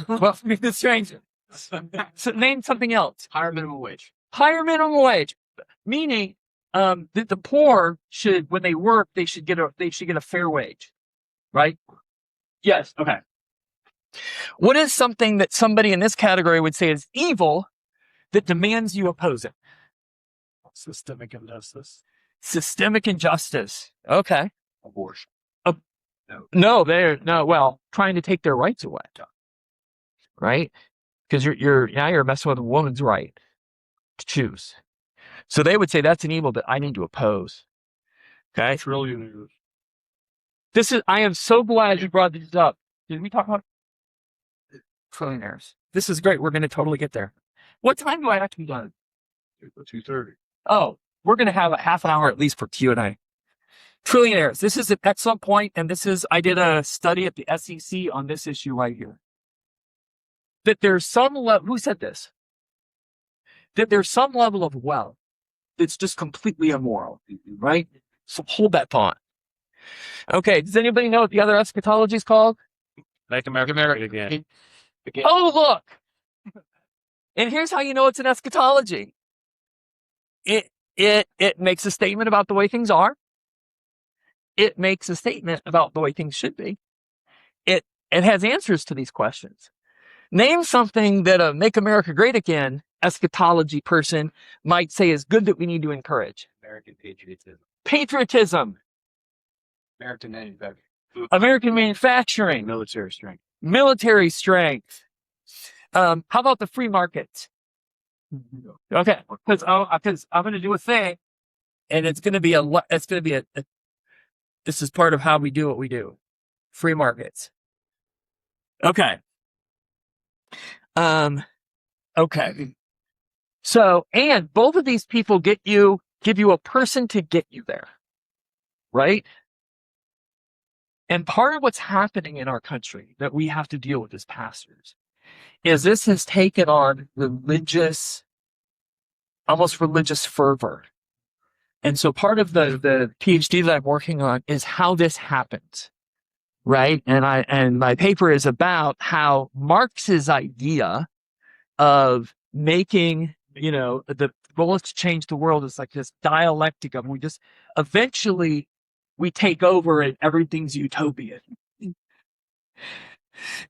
Welcoming the stranger. So name something else. Higher minimum wage. Higher minimum wage, meaning that the poor should, when they work, they should get a fair wage, right? Yes. Okay. What is something that somebody in this category would say is evil that demands you oppose it? Systemic injustice. Systemic injustice. Okay. Abortion. No, well, trying to take their rights away. Right? Because you're messing with a woman's right to choose. So they would say that's an evil that I need to oppose. Okay? Trillionaires. I am so glad you brought this up. Did we talk about trillionaires? This is great. We're going to totally get there. What time do I have to be done? 2:30. Oh, we're going to have a half an hour at least for Q&A. Trillionaires. This is an excellent point, and I did a study at the SEC on this issue right here. That there's some level, who said this? That there's some level of wealth that's just completely immoral, right? So hold that thought. Okay, does anybody know what the other eschatology is called? Make America great again. Oh, look! And here's how you know it's an eschatology. It makes a statement about the way things are. It makes a statement about the way things should be. It has answers to these questions. Name something that a Make America Great Again eschatology person might say is good that we need to encourage. American patriotism. Patriotism. American manufacturing. American manufacturing. Military strength. Military strength. How about the free markets? Okay, because I'm going to do a thing, and it's going to be this is part of how we do what we do. Free markets. Okay. Okay. So, and both of these people give you a person to get you there, right? And part of what's happening in our country that we have to deal with as pastors is this has taken on almost religious fervor. And so part of the PhD that I'm working on is how this happens, right? And my paper is about how Marx's idea of making, the goal is to change the world is like this dialectic of we just eventually we take over and everything's utopian.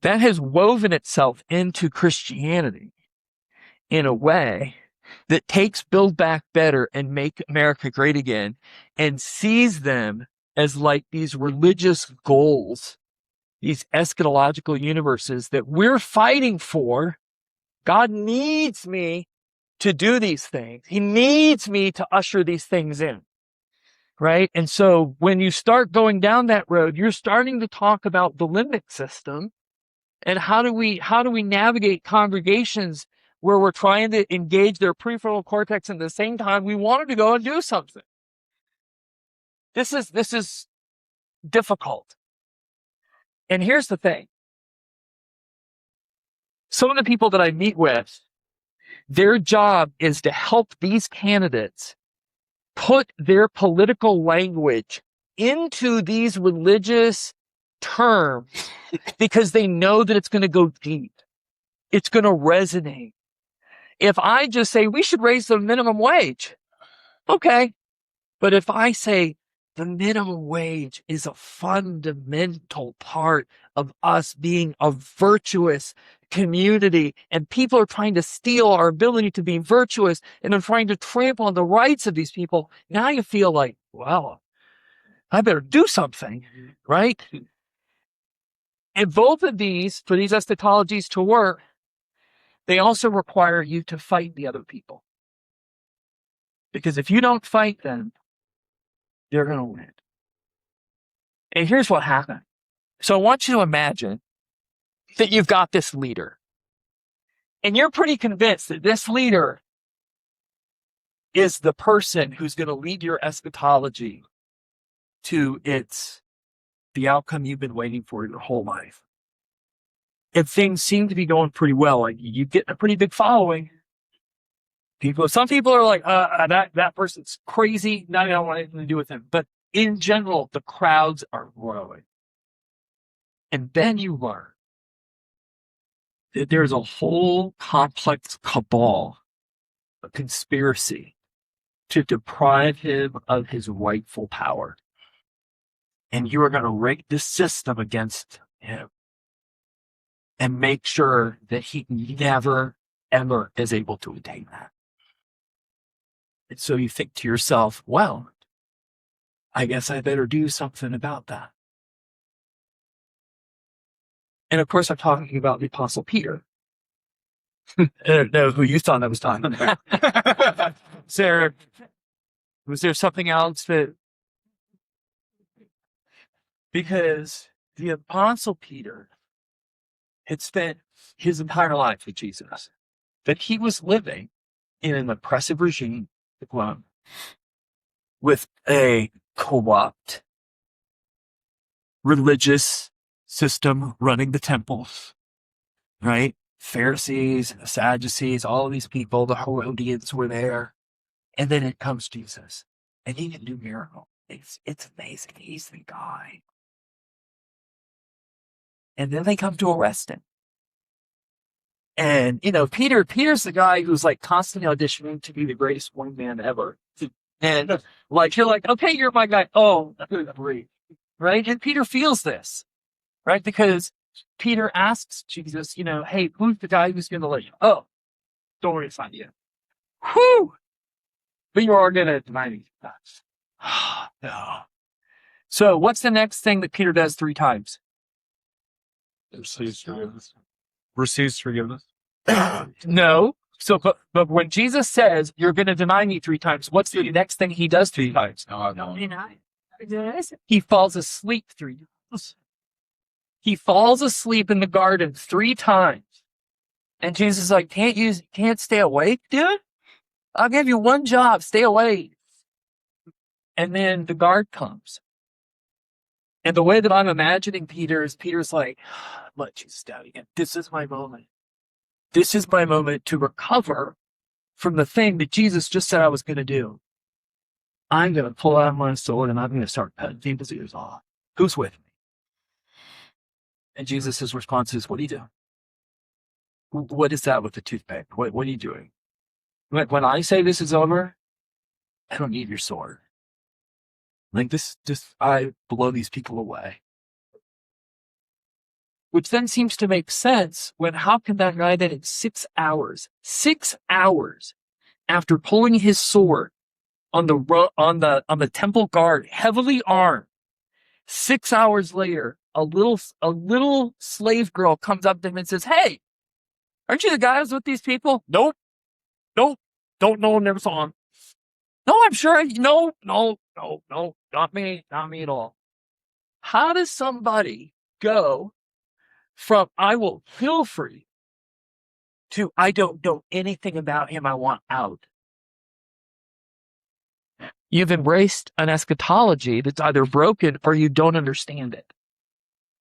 That has woven itself into Christianity in a way that takes Build Back Better and Make America Great Again and sees them as like these religious goals, these eschatological universes that we're fighting for. God needs me to do these things. He needs me to usher these things in, right? And so when you start going down that road, you're starting to talk about the limbic system and how do we navigate congregations where we're trying to engage their prefrontal cortex, and at the same time we wanted to go and do something. This is difficult. And here's the thing. Some of the people that I meet with, their job is to help these candidates put their political language into these religious terms because they know that it's going to go deep. It's going to resonate. If I just say we should raise the minimum wage, okay. But if I say the minimum wage is a fundamental part of us being a virtuous community, and people are trying to steal our ability to be virtuous, and they're trying to trample on the rights of these people, now you feel like, well, I better do something, right? And both of these, for these eschatologies to work, they also require you to fight the other people. Because if you don't fight them, they're going to win. And here's what happened. So I want you to imagine that you've got this leader. And you're pretty convinced that this leader is the person who's going to lead your eschatology to the outcome you've been waiting for your whole life. And things seem to be going pretty well. Like you get a pretty big following. Some people are like, that person's crazy. No, I don't want anything to do with him. But in general, the crowds are growing. And then you learn that there's a whole complex cabal, a conspiracy to deprive him of his rightful power. And you are going to rig this system against him and make sure that he never, ever is able to attain that. And so you think to yourself, well, I guess I better do something about that. And of course, I'm talking about the Apostle Peter. I don't know who you thought I was talking about. Was there something else that... Because the Apostle Peter had spent his entire life with Jesus, that he was living in an oppressive regime with a corrupt religious system running the temples, right? Pharisees, Sadducees, all of these people, the Herodians were there. And then it comes Jesus, and he can do miracles. It's amazing. He's the guy. And then they come to arrest him. And, Peter's the guy who's like constantly auditioning to be the greatest one man ever. And like, you're like, okay, you're my guy. Oh, great. Right? And Peter feels this, right? Because Peter asks Jesus, hey, who's the guy who's going to let you? Oh, don't worry, it's not you. Whew! But you are going to deny me. No. So what's the next thing that Peter does 3 times? Receives forgiveness. No. So, but when Jesus says, you're going to deny me 3 times, what's the next thing he does 3 times? He falls asleep 3 times. He falls asleep in the garden 3 times. And Jesus is like, can't stay awake, dude? I'll give you one job, stay awake. And then the guard comes. And the way that I'm imagining Peter is Peter's like, let Jesus down again. This is my moment. This is my moment to recover from the thing that Jesus just said I was going to do. I'm going to pull out my sword and I'm going to start cutting people's ears off. Who's with me? And Jesus' response is, what are you doing? What is that with the toothpick? What are you doing? When I say this is over, I don't need your sword. Like I blow these people away. Which then seems to make sense when how can that guy then in 6 hours after pulling his sword on the temple guard, heavily armed, 6 hours later, a little slave girl comes up to him and says, "Hey, aren't you the guy who's with these people?" Nope. Don't know him, never saw him. No, I'm sure. No, not me at all. How does somebody go from I will kill for you to I don't know anything about him, I want out? You've embraced an eschatology that's either broken or you don't understand it.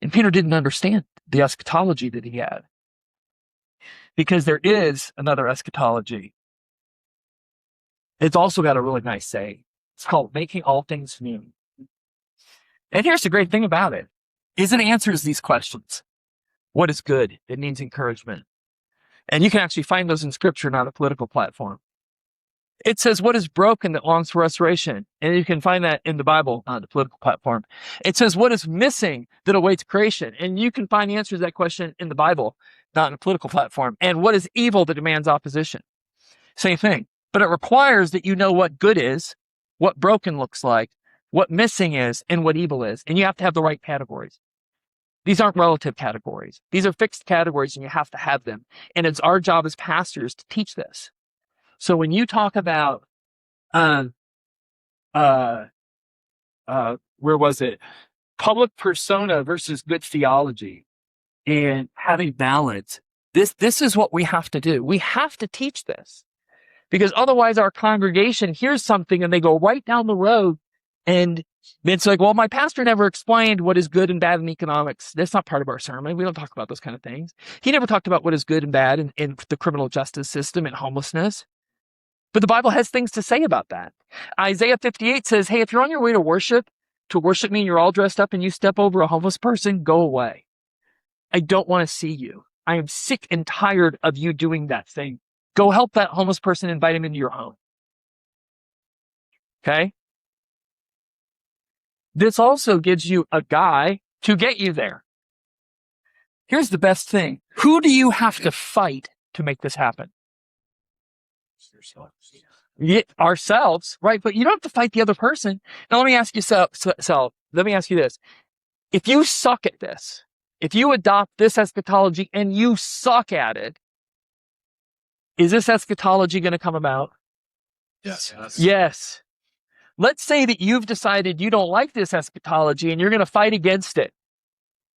And Peter didn't understand the eschatology that he had. Because there is another eschatology. It's also got a really nice saying. It's called making all things new. And here's the great thing about it, is it answers these questions. What is good? It needs encouragement. And you can actually find those in Scripture, not a political platform. It says, what is broken that longs for restoration? And you can find that in the Bible, not the political platform. It says, what is missing that awaits creation? And you can find the answer to that question in the Bible, not in a political platform. And what is evil that demands opposition? Same thing. But it requires that you know what good is, what broken looks like, what missing is, and what evil is. And you have to have the right categories. These aren't relative categories. These are fixed categories, and you have to have them. And it's our job as pastors to teach this. So when you talk about, where was it? Public persona versus good theology and having balance. This is what we have to do. We have to teach this because otherwise our congregation hears something and they go right down the road and it's like, well, my pastor never explained what is good and bad in economics. That's not part of our sermon. We don't talk about those kind of things. He never talked about what is good and bad in the criminal justice system and homelessness. But the Bible has things to say about that. Isaiah 58 says, hey, if you're on your way to worship me and you're all dressed up and you step over a homeless person, go away. I don't want to see you. I am sick and tired of you doing that thing. Go help that homeless person, invite him into your home. Okay? This also gives you a guy to get you there. Here's the best thing. Who do you have to fight to make this happen? Ourselves, right? But you don't have to fight the other person. Now, let me ask you let me ask you this. If you suck at this, if you adopt this eschatology and you suck at it, is this eschatology going to come about? Yes. Let's say that you've decided you don't like this eschatology and you're going to fight against it.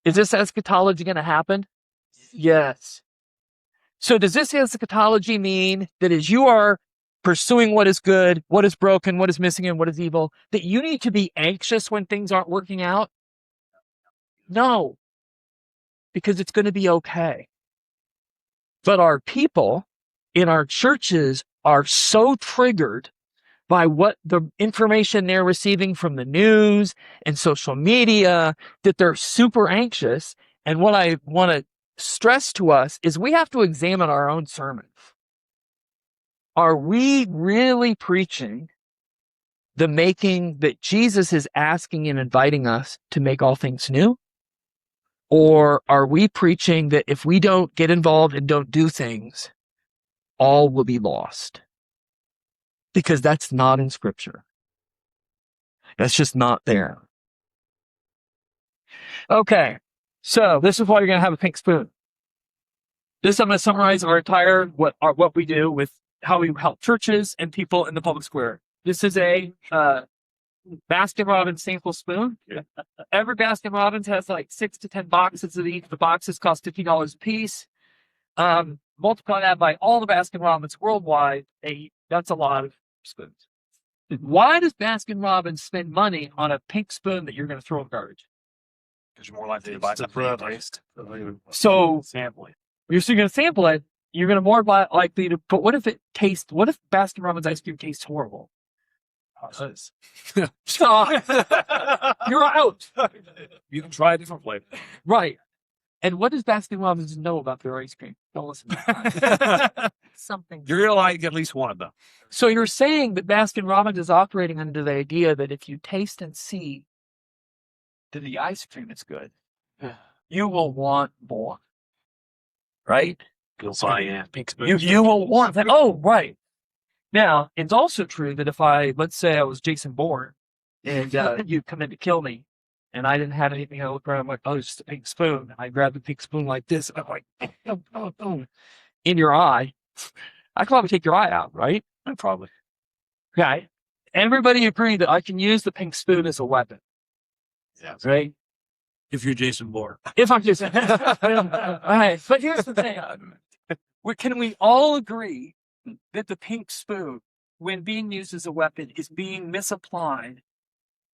Is this eschatology going to happen? Yes. So does this eschatology mean that as you are pursuing what is good, what is broken, what is missing, and what is evil, that you need to be anxious when things aren't working out? No, because it's going to be okay. But our people in our churches are so triggered by what the information they're receiving from the news and social media that they're super anxious. And what I want to stress to us is we have to examine our own sermons. Are we really preaching the making that Jesus is asking and inviting us to make all things new? Or are we preaching that if we don't get involved and don't do things, all will be lost? Because that's not in Scripture. That's just not there. Okay, so this is why you're going to have a pink spoon. This I'm going to summarize our entire what we do with how we help churches and people in the public square. This is a Baskin-Robbins sample spoon. Every Baskin-Robbins has like 6 to 10 boxes of each. The boxes cost $50 a piece. Multiply that by all the Baskin-Robbins worldwide. That's a lot of spoons. Why does Baskin-Robbins spend money on a pink spoon that you're going to throw in garbage? Because you're more likely to buy something waste. So sampling. you're still going to sample it, you're going to more likely to. But what if Baskin Robbins ice cream tastes horrible? So you're out. You can try a different flavor. Right. And what does Baskin Robbins know about their ice cream? Don't listen. Something. You're gonna like at least one of them. So you're saying that Baskin Robbins is operating under the idea that if you taste and see that the ice cream is good, you will want more. Right? You'll buy in. You will want that. Oh, right. Now, it's also true that if let's say I was Jason Bourne and you come in to kill me and I didn't have anything, I look around, I'm like, oh, it's just a pink spoon. I grab the pink spoon like this. And I'm like, oh, in your eye. I could probably take your eye out, right? Probably. Okay. Everybody agree that I can use the pink spoon as a weapon. Yeah. Right? If you're Jason Bourne. If I'm just, all right. But here's the thing. Can we all agree that the pink spoon, when being used as a weapon, is being misapplied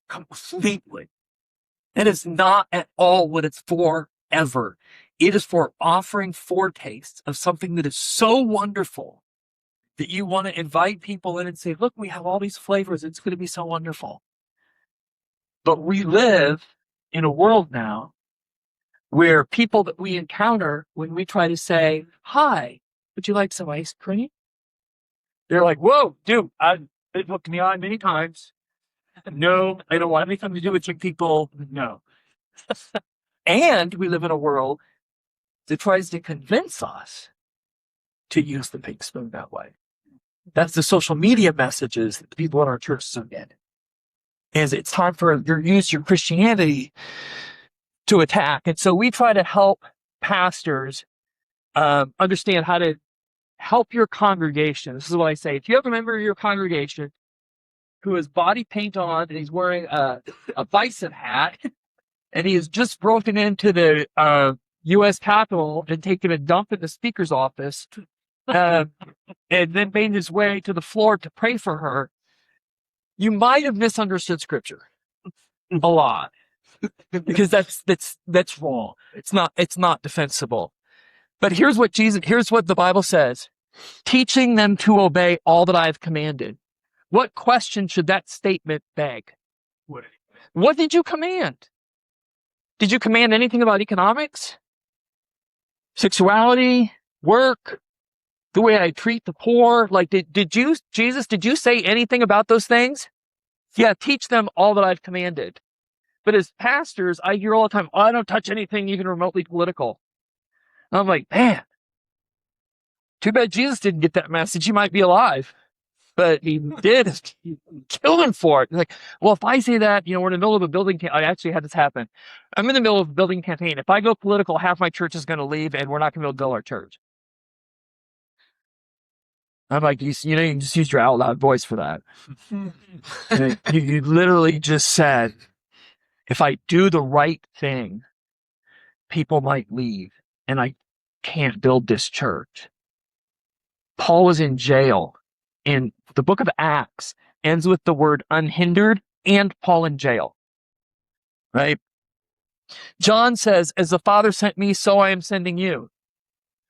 completely? It is not at all what it's for ever. It is for offering foretastes of something that is so wonderful that you want to invite people in and say, look, we have all these flavors. It's going to be so wonderful. But we live in a world now where people that we encounter when we try to say, hi, would you like some ice cream? They're like, whoa, dude, I've been hooked in the eye many times. No, I don't want anything to do with you people. No. And we live in a world that tries to convince us to use the pink spoon that way. That's the social media messages that the people in our churches are getting. Is it's time for use your Christianity to attack. And so we try to help pastors understand how to help your congregation. This is what I say. If you have a member of your congregation who has body paint on and he's wearing a bison hat and he has just broken into the U.S. Capitol and taken a dump in the speaker's office and then made his way to the floor to pray for her, you might have misunderstood scripture a lot because that's wrong. It's not defensible. But here's what the Bible says, teaching them to obey all that I have commanded. What question should that statement beg? What did you command? Did you command anything about economics, sexuality, work, the way I treat the poor? Like, did you say anything about those things? Yeah, teach them all that I've commanded. But as pastors, I hear all the time, oh, I don't touch anything even remotely political. And I'm like, man, too bad Jesus didn't get that message. He might be alive. But he did. He killed him for it. Like, well, if I say that, we're in the middle of a building I actually had this happen. I'm in the middle of a building campaign. If I go political, half my church is going to leave and we're not going to be able to build our church. I'm like, you can just use your out loud voice for that. You literally just said, if I do the right thing, people might leave and I can't build this church. Paul was in jail. And the book of Acts ends with the word unhindered and Paul in jail. Right? John says, as the Father sent me, so I am sending you.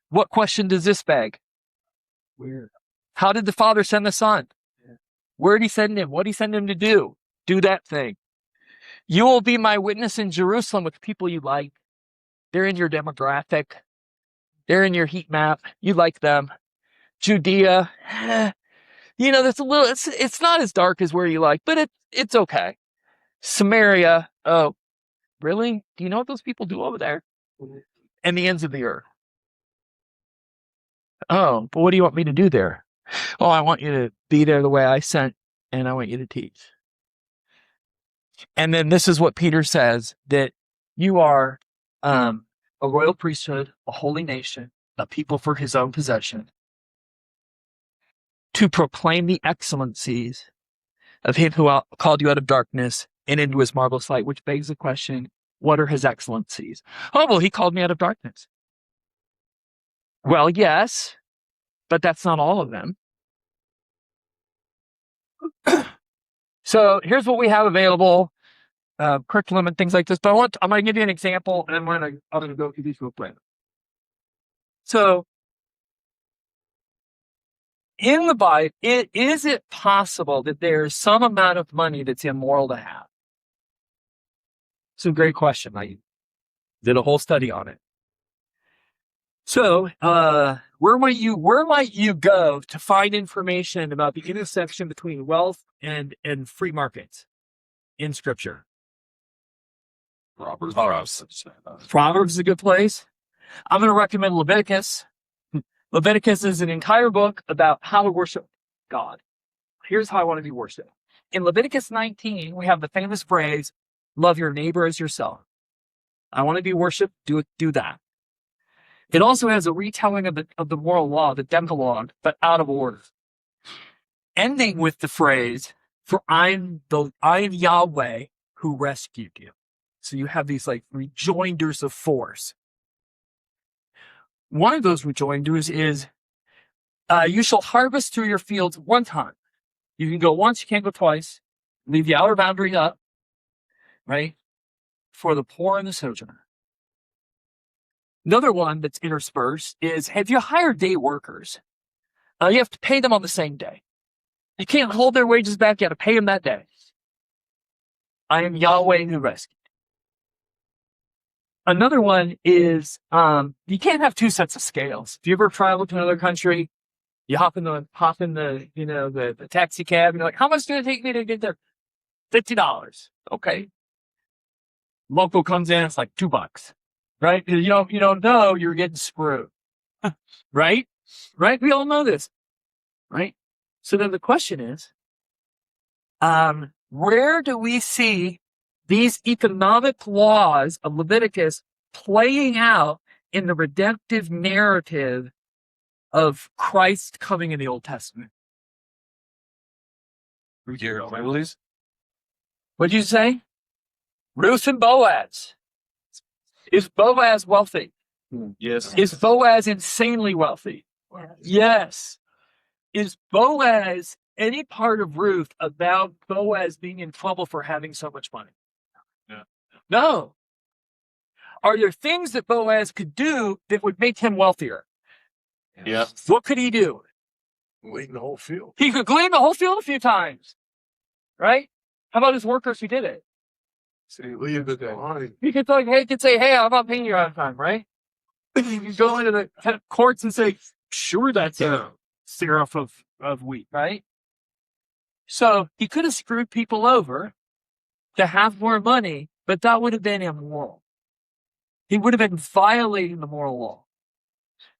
What question does this beg? Where? How did the Father send the Son? Where did he send him? What did he send him to do? Do that thing. You will be my witness in Jerusalem with people you like. They're in your demographic. They're in your heat map. You like them. Judea. That's a little, it's not as dark as where you like, but it's okay. Samaria. Oh, really? Do you know what those people do over there? And the ends of the earth. Oh, but what do you want me to do there? Oh, I want you to be there the way I sent, and I want you to teach. And then this is what Peter says, that you are a royal priesthood, a holy nation, a people for his own possession, to proclaim the excellencies of him who called you out of darkness and into his marvelous light, which begs the question, what are his excellencies? Oh, well, he called me out of darkness. Well, yes, but that's not all of them. So here's what we have available, curriculum and things like this. But I'm going to give you an example, and I'm going to go through these real quick. So in the Bible, is it possible that there is some amount of money that's immoral to have? It's a great question. I did a whole study on it. So, where might you go to find information about the intersection between wealth and free markets in Scripture? Proverbs is a good place. I'm going to recommend Leviticus. Leviticus is an entire book about how to worship God. Here's how I want to be worshipped. In Leviticus 19, we have the famous phrase, love your neighbor as yourself. I want to be worshipped, do that. It also has a retelling of the moral law, the Decalogue, but out of order. Ending with the phrase, for I'm Yahweh who rescued you. So you have these like rejoinders of force. One of those rejoinders is, you shall harvest through your fields one time. You can go once, you can't go twice. Leave the outer boundary up, right? For the poor and the sojourner. Another one that's interspersed is, have you hired day workers? You have to pay them on the same day. You can't hold their wages back. You have to pay them that day. I am Yahweh who rescued. Another one is, you can't have two sets of scales. If you ever travel to another country, you hop in the the taxi cab, and you're like, how much did it take me to get there? $50. Okay. Local comes in, it's like $2. Right? You don't know you're getting screwed. Right? Right? We all know this. Right? So then the question is, where do we see these economic laws of Leviticus playing out in the redemptive narrative of Christ coming in the Old Testament? What'd you say? Ruth and Boaz. Is Boaz wealthy? Yes. Is Boaz insanely wealthy? Yes. Is Boaz any part of Ruth about Boaz being in trouble for having so much money? No. Are there things that Boaz could do that would make him wealthier? Yeah. What could he do? Glean the whole field. He could glean the whole field a few times. Right? How about his workers who did it? Leave the line. You could say, hey, I'm not paying you on time, right? You could go into the courts and say, sure, that's a seraph of wheat, right? So he could have screwed people over to have more money, but that would have been immoral. He would have been violating the moral law.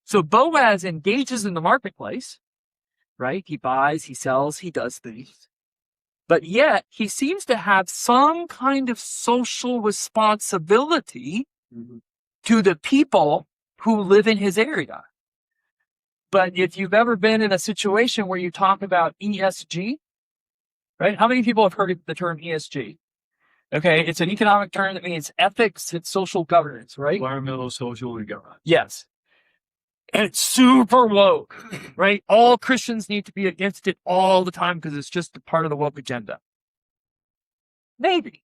So Boaz engages in the marketplace, right? He buys, he sells, he does things. But yet he seems to have some kind of social responsibility to the people who live in his area. But if you've ever been in a situation where you talk about ESG, right? How many people have heard of the term ESG? Okay, it's an economic term that means ethics and social governance, right? Environmental, social, and government. Yes. And it's super woke, right? All Christians need to be against it all the time because it's just a part of the woke agenda. Maybe.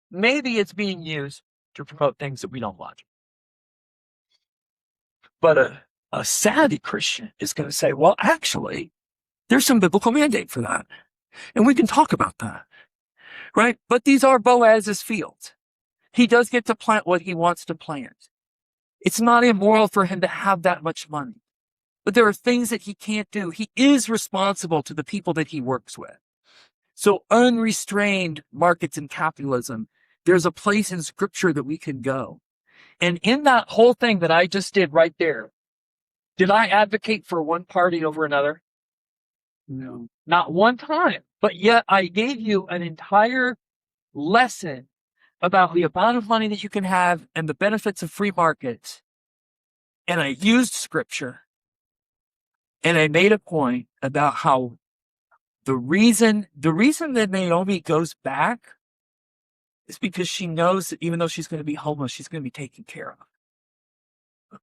Maybe it's being used to promote things that we don't like. But a savvy Christian is going to say, well, actually, there's some biblical mandate for that. And we can talk about that. Right? But these are Boaz's fields. He does get to plant what he wants to plant. It's not immoral for him to have that much money. But there are things that he can't do. He is responsible to the people that he works with. So unrestrained markets and capitalism, there's a place in Scripture that we can go. And in that whole thing that I just did right there, did I advocate for one party over another? No. Not one time. But yet I gave you an entire lesson about the amount of money that you can have and the benefits of free markets. And I used Scripture. And I made a point about how the reason that Naomi goes back is because she knows that even though she's going to be homeless, she's going to be taken care of.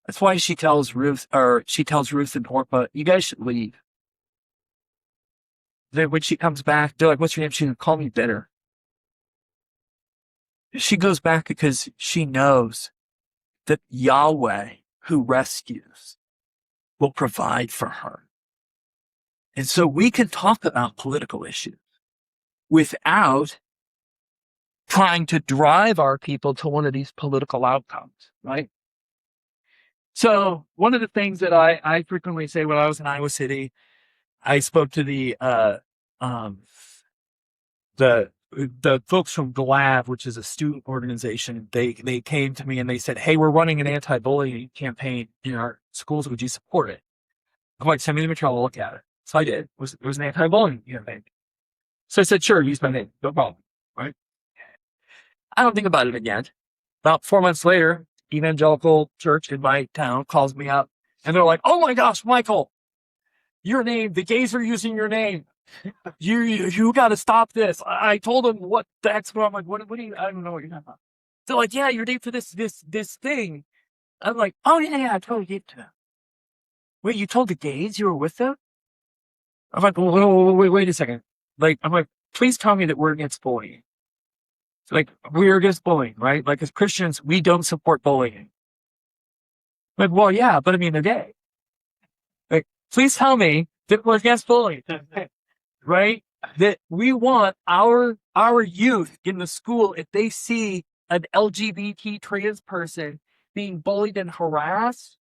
That's why she tells Ruth and Orpah, you guys should leave. Then when she comes back, they're like, what's your name? She's going to call me bitter. She goes back because she knows that Yahweh, who rescues, will provide for her. And so we can talk about political issues without trying to drive our people to one of these political outcomes, right? So one of the things that I frequently say when I was in Iowa City, I spoke to the folks from GLAV, which is a student organization. They came to me and they said, "Hey, we're running an anti-bullying campaign in our schools. Would you support it?" I'm like, "Send me the material. I'll look at it." So I did. It was an anti-bullying campaign. So I said, "Sure, use my name. No problem." Right? I don't think about it again. About 4 months later, Evangelical Church in my town calls me up and they're like, "Oh my gosh, Michael, your name, the gays are using your name. You got to stop this." I told them what the heck's going on. I'm like, what do you, I don't know what you're talking about. They're like, "Yeah, your name for this thing." I'm like, "Oh yeah, I totally gave it to them." "Wait, you told the gays you were with them?" I'm like, wait a second. Like, I'm like, "Please tell me that we're against bullying." It's like, we're against bullying, right? Like, as Christians, we don't support bullying. Like, well, yeah, but I mean, they're gay. Like, please tell me that we're against bullying, right? That we want our youth in the school, if they see an LGBT trans person being bullied and harassed,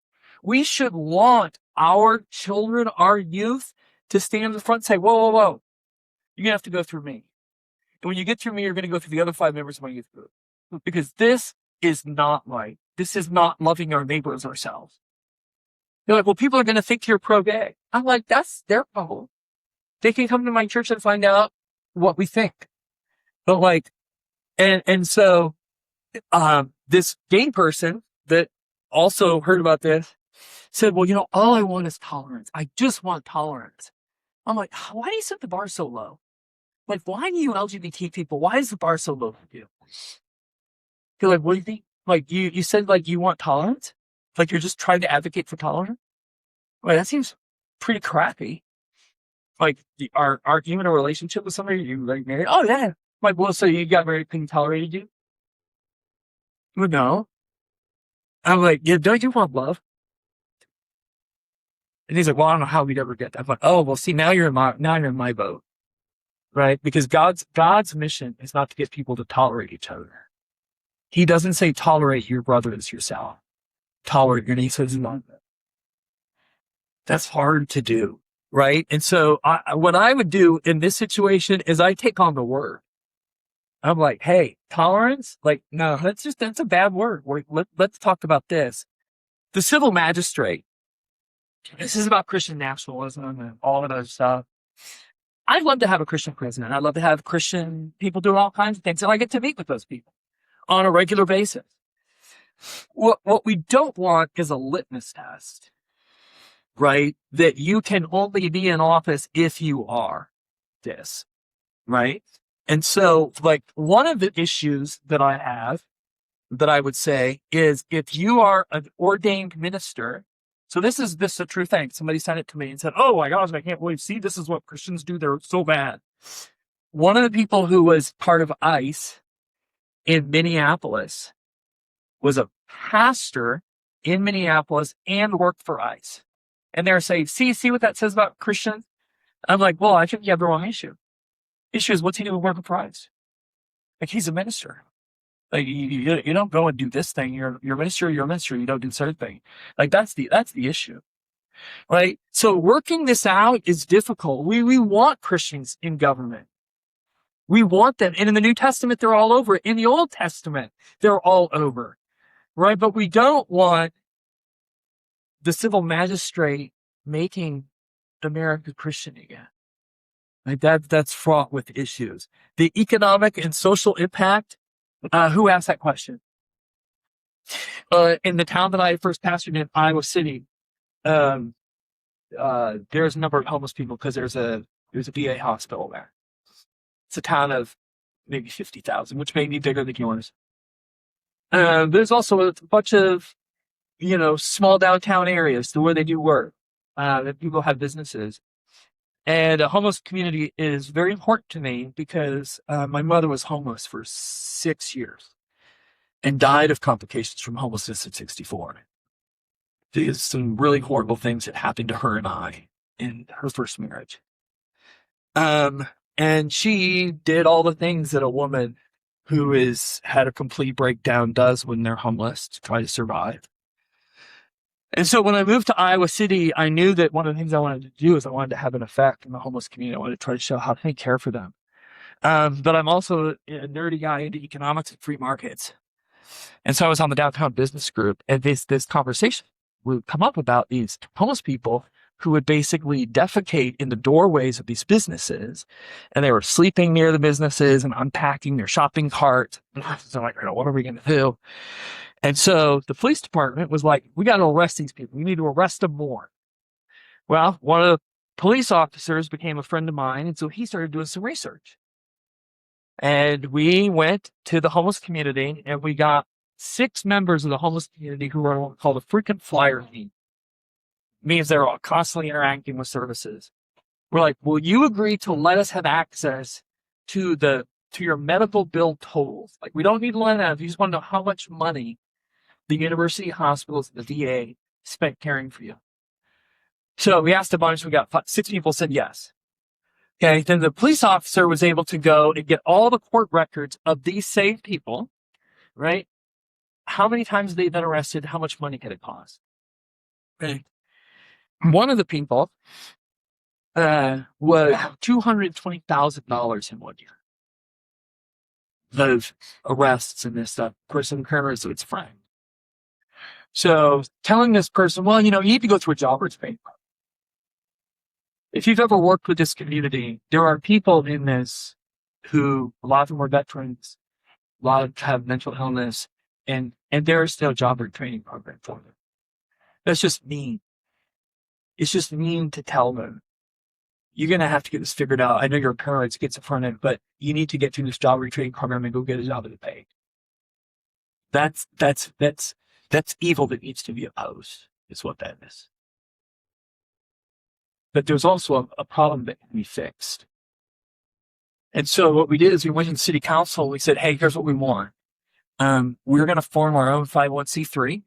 we should want our children, our youth, to stand in the front and say, whoa, you're gonna have to go through me. And when you get through me, you're gonna go through the other 5 members of my youth group. Because this is not right. This is not loving our neighbors ourselves. They're like, "Well, people are gonna think you're pro-gay." I'm like, that's their problem. They can come to my church and find out what we think. But like, and so this gay person that also heard about this said, "Well, all I want is tolerance. I just want tolerance." I'm like, "Why do you set the bar so low? Like, why do you LGBT people, why is the bar so low for you?" You're like, "What do you think? Like, you said, like, you want tolerance? Like, you're just trying to advocate for tolerance?" Well, that seems pretty crappy. Like, are you in a relationship with somebody? Are you like married? "Oh, yeah." Like, "Well, so you got married because he tolerated you?" "Well, no." I'm like, "Yeah, don't you want love?" And he's like, "Well, I don't know how we'd ever get that." I'm like, "Oh, well, see, now you're in my boat." Right? Because God's mission is not to get people to tolerate each other. He doesn't say tolerate your brother as yourself. Tolerate your neighbor as yourself. That's hard to do, right? And so what I would do in this situation is I take on the word. I'm like, "Hey, tolerance? Like, no, that's a bad word. Let's talk about this." The civil magistrate. This is about Christian nationalism and all of those stuff. I'd love to have a Christian president. I'd love to have Christian people doing all kinds of things. And I get to meet with those people on a regular basis. What we don't want is a litmus test, right? That you can only be in office if you are this, right? And so, like, one of the issues that I have that I would say is if you are an ordained minister. So this is a true thing. Somebody sent it to me and said, "Oh my gosh, I can't believe, see, this is what Christians do. They're so bad." One of the people who was part of ICE in Minneapolis was a pastor in Minneapolis and worked for ICE. And they're saying, see what that says about Christians? I'm like, well, I think you have the wrong issue. Issue is, what's he doing working for ICE? Like, he's a minister. Like, you don't go and do this thing. You're a minister. You don't do certain thing. Like, that's the issue, right? So working this out is difficult. We want Christians in government. We want them. And in the New Testament, they're all over. In the Old Testament, they're all over, right? But we don't want the civil magistrate making America Christian again. Like, that's fraught with issues. The economic and social impact. Who asked that question? In the town that I first pastored in, Iowa City, there's a number of homeless people because there's a VA hospital there. It's a town of maybe 50,000, which may be bigger than yours. There's also a bunch of, small downtown areas where they do work, that people have businesses. And a homeless community is very important to me because my mother was homeless for 6 years and died of complications from homelessness at 64. There's some really horrible things that happened to her and I. in her first marriage. And she did all the things that a woman who had a complete breakdown does when they're homeless to try to survive. And so when I moved to Iowa City, I knew that one of the things I wanted to do is I wanted to have an effect in the homeless community. I wanted to try to show how to care for them. But I'm also a nerdy guy into economics and free markets. And so I was on the downtown business group, and this conversation would come up about these homeless people who would basically defecate in the doorways of these businesses, and they were sleeping near the businesses and unpacking their shopping cart. So I'm like, what are we going to do? And so the police department was like, we got to arrest these people. We need to arrest them more. Well, one of the police officers became a friend of mine, and so he started doing some research. And we went to the homeless community, and we got 6 members of the homeless community who are called a frequent flyer team. Means they're all constantly interacting with services. We're like, will you agree to let us have access to your medical bill totals? Like, we don't need to let out. You just want to know how much money the university hospitals and the VA spent caring for you. So we asked a bunch. We got 6 people said yes. Okay, then the police officer was able to go and get all the court records of these saved people, right? How many times they've been arrested? How much money could it cost? Right. One of the people was $220,000 in 1 year. Those arrests and this stuff. Of course, in criminals, it's frank. So telling this person, well, you need to go through a job training program. If you've ever worked with this community, there are people in this who, a lot of them are veterans, a lot of them have mental illness, and there is no job training program for them. That's just mean. It's just mean to tell them, you're going to have to get this figured out. I know your parents gets in front of it, but you need to get through this job retraining program and go get a job at the pay. That's evil that needs to be opposed, is what that is. But there's also a problem that can be fixed. And so what we did is we went to the city council. We said, hey, here's what we want. We're going to form our own 501c3,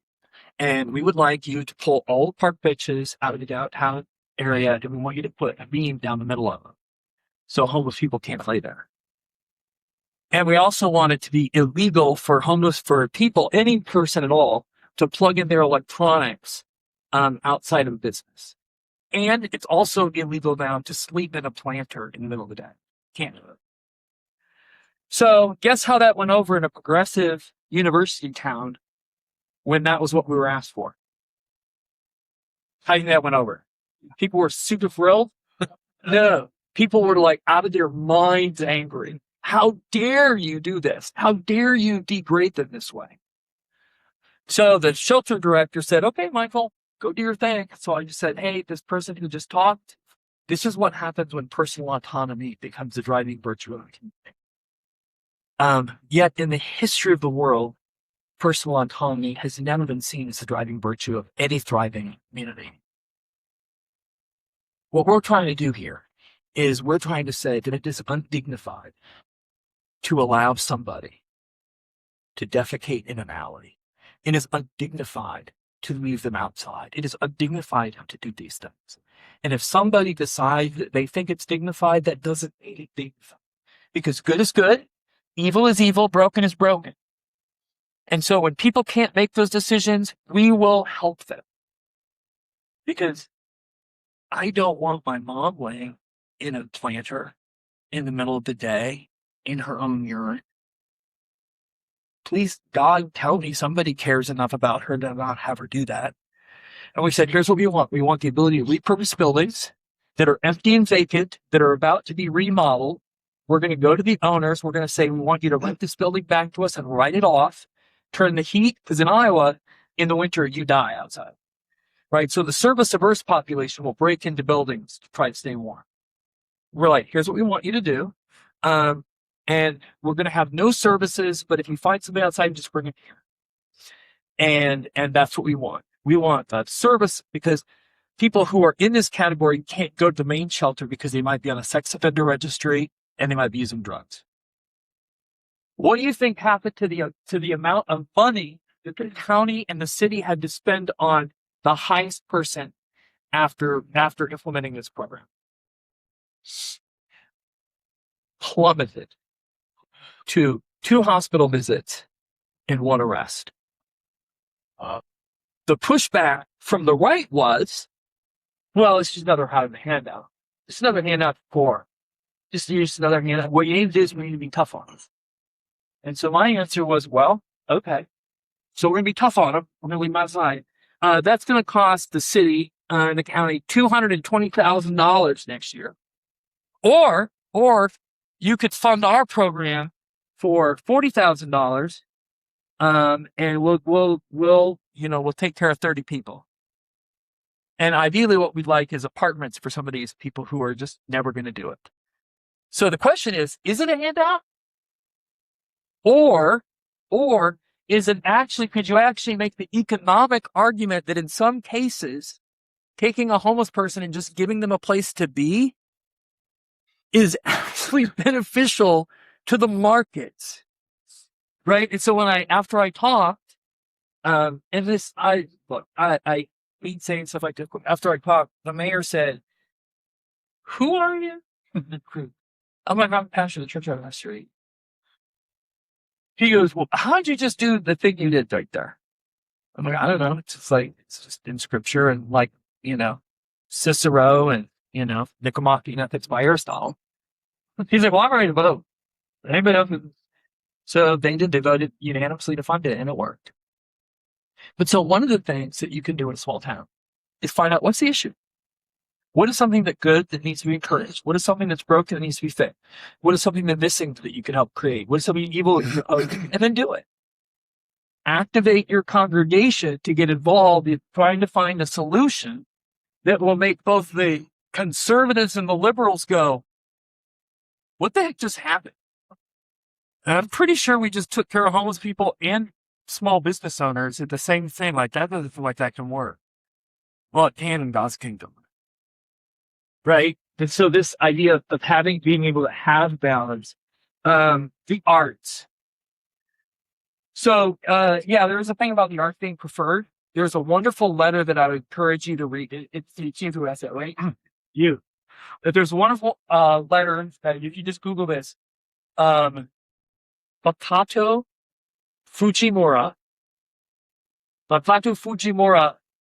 and we would like you to pull all the park benches out of the downtown area, and we want you to put a beam down the middle of them so homeless people can't play there. And we also want it to be illegal for people, any person at all, to plug in their electronics outside of a business. And it's also illegal now to sleep in a planter in the middle of the day. Can't do it. So guess how that went over in a progressive university town when that was what we were asked for? How do you think that went over? People were super thrilled? No. People were like out of their minds angry. How dare you do this? How dare you degrade them this way? So the shelter director said, okay, Michael, go do your thing. So I just said, hey, this person who just talked, this is what happens when personal autonomy becomes the driving virtue of a community. Yet in the history of the world, personal autonomy has never been seen as the driving virtue of any thriving community. What we're trying to do here is we're trying to say that it is undignified to allow somebody to defecate in an alley. It is undignified to leave them outside. It is undignified to do these things. And if somebody decides that they think it's dignified, that doesn't make it dignified. Because good is good, evil is evil, broken is broken. And so when people can't make those decisions, we will help them. Because I don't want my mom laying in a planter in the middle of the day in her own urine. Please, God, tell me somebody cares enough about her to not have her do that. And we said, here's what we want. We want the ability to repurpose buildings that are empty and vacant, that are about to be remodeled. We're going to go to the owners. We're going to say, we want you to rent this building back to us and write it off. Turn the heat, because in Iowa, in the winter, you die outside. Right? So the service-averse population will break into buildings to try to stay warm. We're like, here's what we want you to do. And we're going to have no services, but if you find somebody outside, just bring it here. And that's what we want. We want that service because people who are in this category can't go to the main shelter because they might be on a sex offender registry and they might be using drugs. What do you think happened to the amount of money that the county and the city had to spend on the highest person after implementing this program. Plummeted to 2 hospital visits and 1 arrest. The pushback from the right was, well, it's just another handout. It's another handout for. Just another handout. What you need to do is we need to be tough on them. And so my answer was, well, okay. So we're going to be tough on them. We're going to leave them outside. That's going to cost the city and the county $220,000 next year. Or you could fund our program for $40,000, and we'll take care of 30 people. And ideally, what we'd like is apartments for some of these people who are just never going to do it. So the question is it a handout? Or is it actually, could you actually make the economic argument that in some cases, taking a homeless person and just giving them a place to be is actually beneficial to the markets, right? And so after I talked, and this, I hate saying stuff like this. After I talked, the mayor said, "Who are you?" I'm like, "I'm the pastor of the church on my street." He goes, "Well, how'd you just do the thing you did right there?" I'm like, "I don't know. It's just in scripture and Cicero and, Nicomachean Ethics by Aristotle." He's like, "Well, I'm ready to vote. Anybody else?" So they voted unanimously to fund it, and it worked. But so one of the things that you can do in a small town is find out what's the issue. What is something that's good that needs to be encouraged? What is something that's broken that needs to be fixed? What is something that's missing that you can help create? What is something evil? And then do it. Activate your congregation to get involved in trying to find a solution that will make both the conservatives and the liberals go, "What the heck just happened?" And I'm pretty sure we just took care of homeless people and small business owners at the same thing. Like, that doesn't feel like that can work. Well, it can in God's kingdom. Right? And so this idea of being able to have balance, the arts. So, there was a thing about the art being preferred. There's a wonderful letter that I would encourage you to read. It's who has that, right? You. There's a wonderful letter that if you just Google this, Makoto Fujimura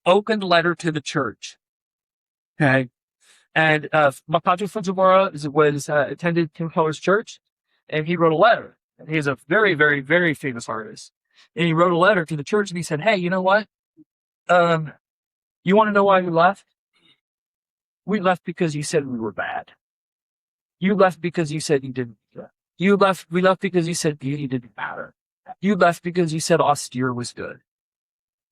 opened letter to the church. Okay. And Makoto Fujimura was attended Tim Keller's church, and he wrote a letter. And he's a very, very, very famous artist. And he wrote a letter to the church, and he said, "Hey, you know what? You want to know why we left? We left because you said we were bad. You left because you said you didn't. We left because you said beauty didn't matter. You left because you said austere was good.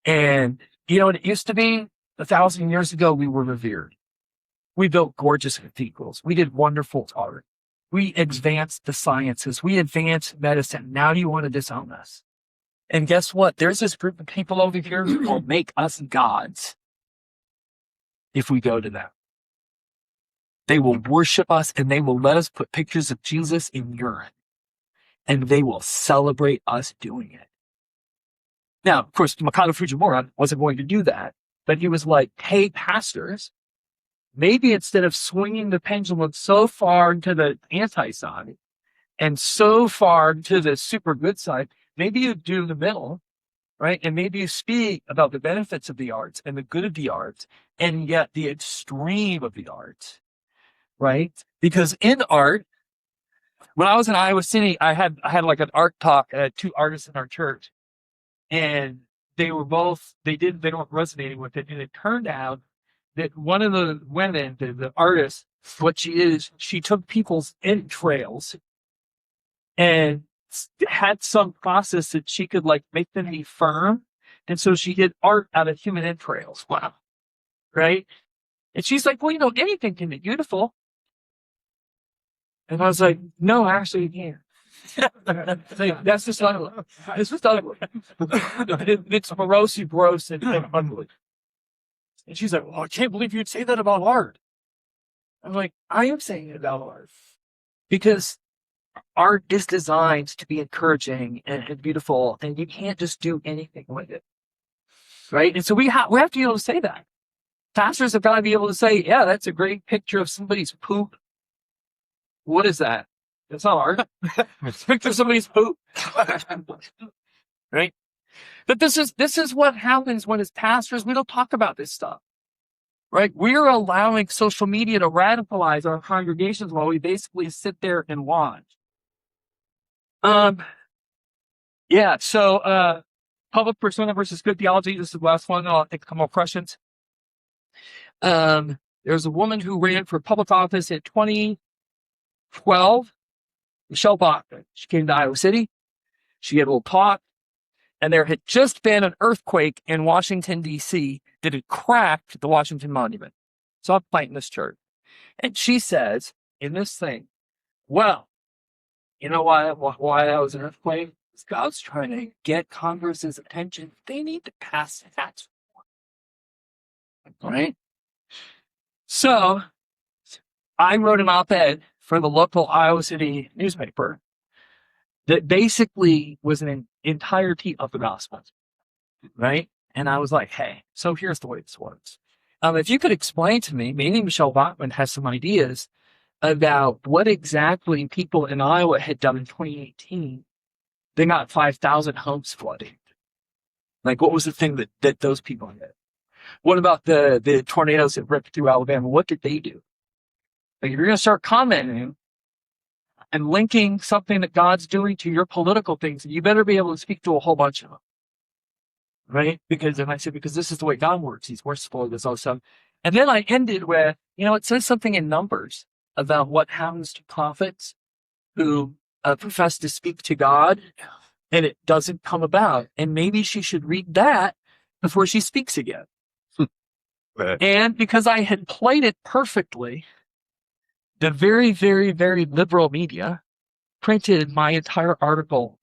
And it used to be 1,000 years ago, we were revered. We built gorgeous cathedrals. We did wonderful art. We advanced the sciences. We advanced medicine. Now you want to disown us. And guess what? There's this group of people over here who will make us gods if we go to them. They will worship us, and they will let us put pictures of Jesus in urine. And they will celebrate us doing it." Now, of course, Makoto Fujimura wasn't going to do that, but he was like, "Hey, pastors, maybe instead of swinging the pendulum so far to the anti-side and so far to the super good side, maybe you do the middle, right? And maybe you speak about the benefits of the arts and the good of the arts, and yet the extreme of the arts, right? Because in art, when I was in Iowa City, I had like an art talk. I had 2 artists in our church, and they weren't resonating with it. And it turned out that one of the women, the artist, what she is, she took people's entrails and had some process that she could make them be firm. And so she did art out of human entrails. Wow. Right? And she's like, "Well, anything can be beautiful." And I was like, "No, actually you can't." That's just ugly. It's just ugly. It's morosely gross and ugly. And she's like, "Oh, I can't believe you'd say that about art." I'm like, I am saying it about art. Because art is designed to be encouraging and beautiful, and you can't just do anything with it. Right? And so we have to be able to say that. Pastors have got to be able to say, yeah, that's a great picture of somebody's poop. What is that? It's not art. It's a picture of somebody's poop. Right? But this is what happens when as pastors, we don't talk about this stuff. Right? We're allowing social media to radicalize our congregations while we basically sit there and watch. Yeah, so public persona versus good theology. This is the last one. I'll take a couple more questions. There's a woman who ran for public office in 2012, Michelle Bachmann. She came to Iowa City. She gave a little talk, and there had just been an earthquake in Washington, D.C. that had cracked the Washington Monument. So I'm fighting this church. And she says in this thing, well, you know why that was an earthquake? Because God's trying to get Congress's attention. They need to pass tax reform. Right? So I wrote an op-ed for the local Iowa City newspaper that basically was an entirety of the gospel. Right? And I was like, hey, so here's the way this works. If you could explain to me, maybe Michelle Bachmann has some ideas about what exactly people in Iowa had done in 2018. They got 5,000 homes flooded. Like, what was the thing that those people did? What about the tornadoes that ripped through Alabama? What did they do? Like, if you're going to start commenting and linking something that God's doing to your political things, you better be able to speak to a whole bunch of them. Right? Because this is the way God works. He's merciful with this all stuff. And then I ended with, it says something in Numbers about what happens to prophets who profess to speak to God, and it doesn't come about. And maybe she should read that before she speaks again. And because I had played it perfectly, the very, very, very liberal media printed my entire article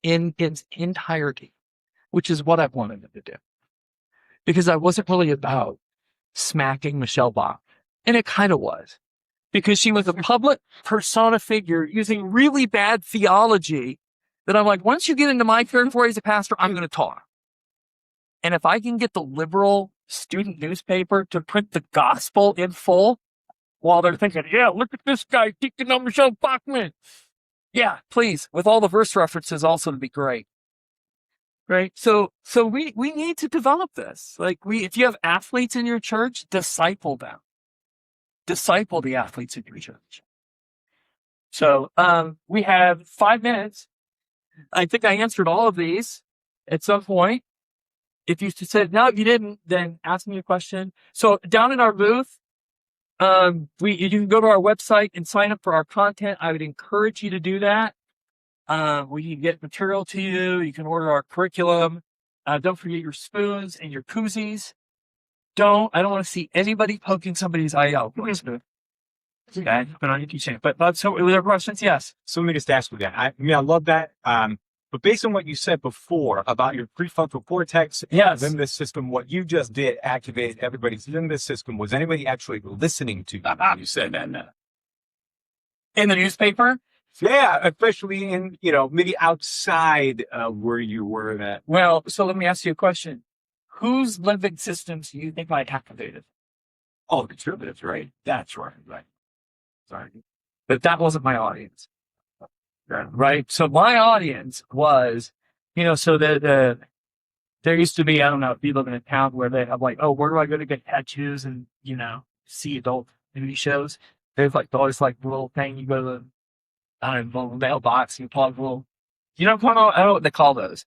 in its entirety, which is what I wanted them to do. Because I wasn't really about smacking Michelle Bach. And it kind of was. Because she was a public persona figure using really bad theology that I'm like, once you get into my territory as a pastor, I'm going to talk. And if I can get the liberal student newspaper to print the gospel in full while they're thinking, yeah, look at this guy kicking on Michelle Bachmann. Yeah, please, with all the verse references also to be great. Right? So we need to develop this. Like if you have athletes in your church, disciple them. Disciple the athletes in your church. So we have 5 minutes. I think I answered all of these at some point. If you said, no, you didn't, then ask me a question. So down in our booth, you can go to our website and sign up for our content. I would encourage you to do that. We can get material to you. You can order our curriculum. Don't forget your spoons and your koozies. I don't want to see anybody poking somebody's eye out. Okay, but on YouTube. But so, were there questions? Yes. So let me just ask you that. I love that. But based on what you said before about your prefrontal cortex, yes, limbic system, what you just did activated everybody's limbic system. Was anybody actually listening to you? You said that. In the newspaper? Yeah, especially in, maybe outside where you were at. Well, so let me ask you a question. Whose limbic systems do you think I activated? Oh, conservatives, right? That's right. Sorry. But that wasn't my audience. Right? So my audience was, so that there used to be, I don't know if you live in a town where they have like, oh, where do I go to get tattoos and, see adult movie shows? There's always little thing you go to the, I don't know, mailbox, you pull a little, I don't know what they call those.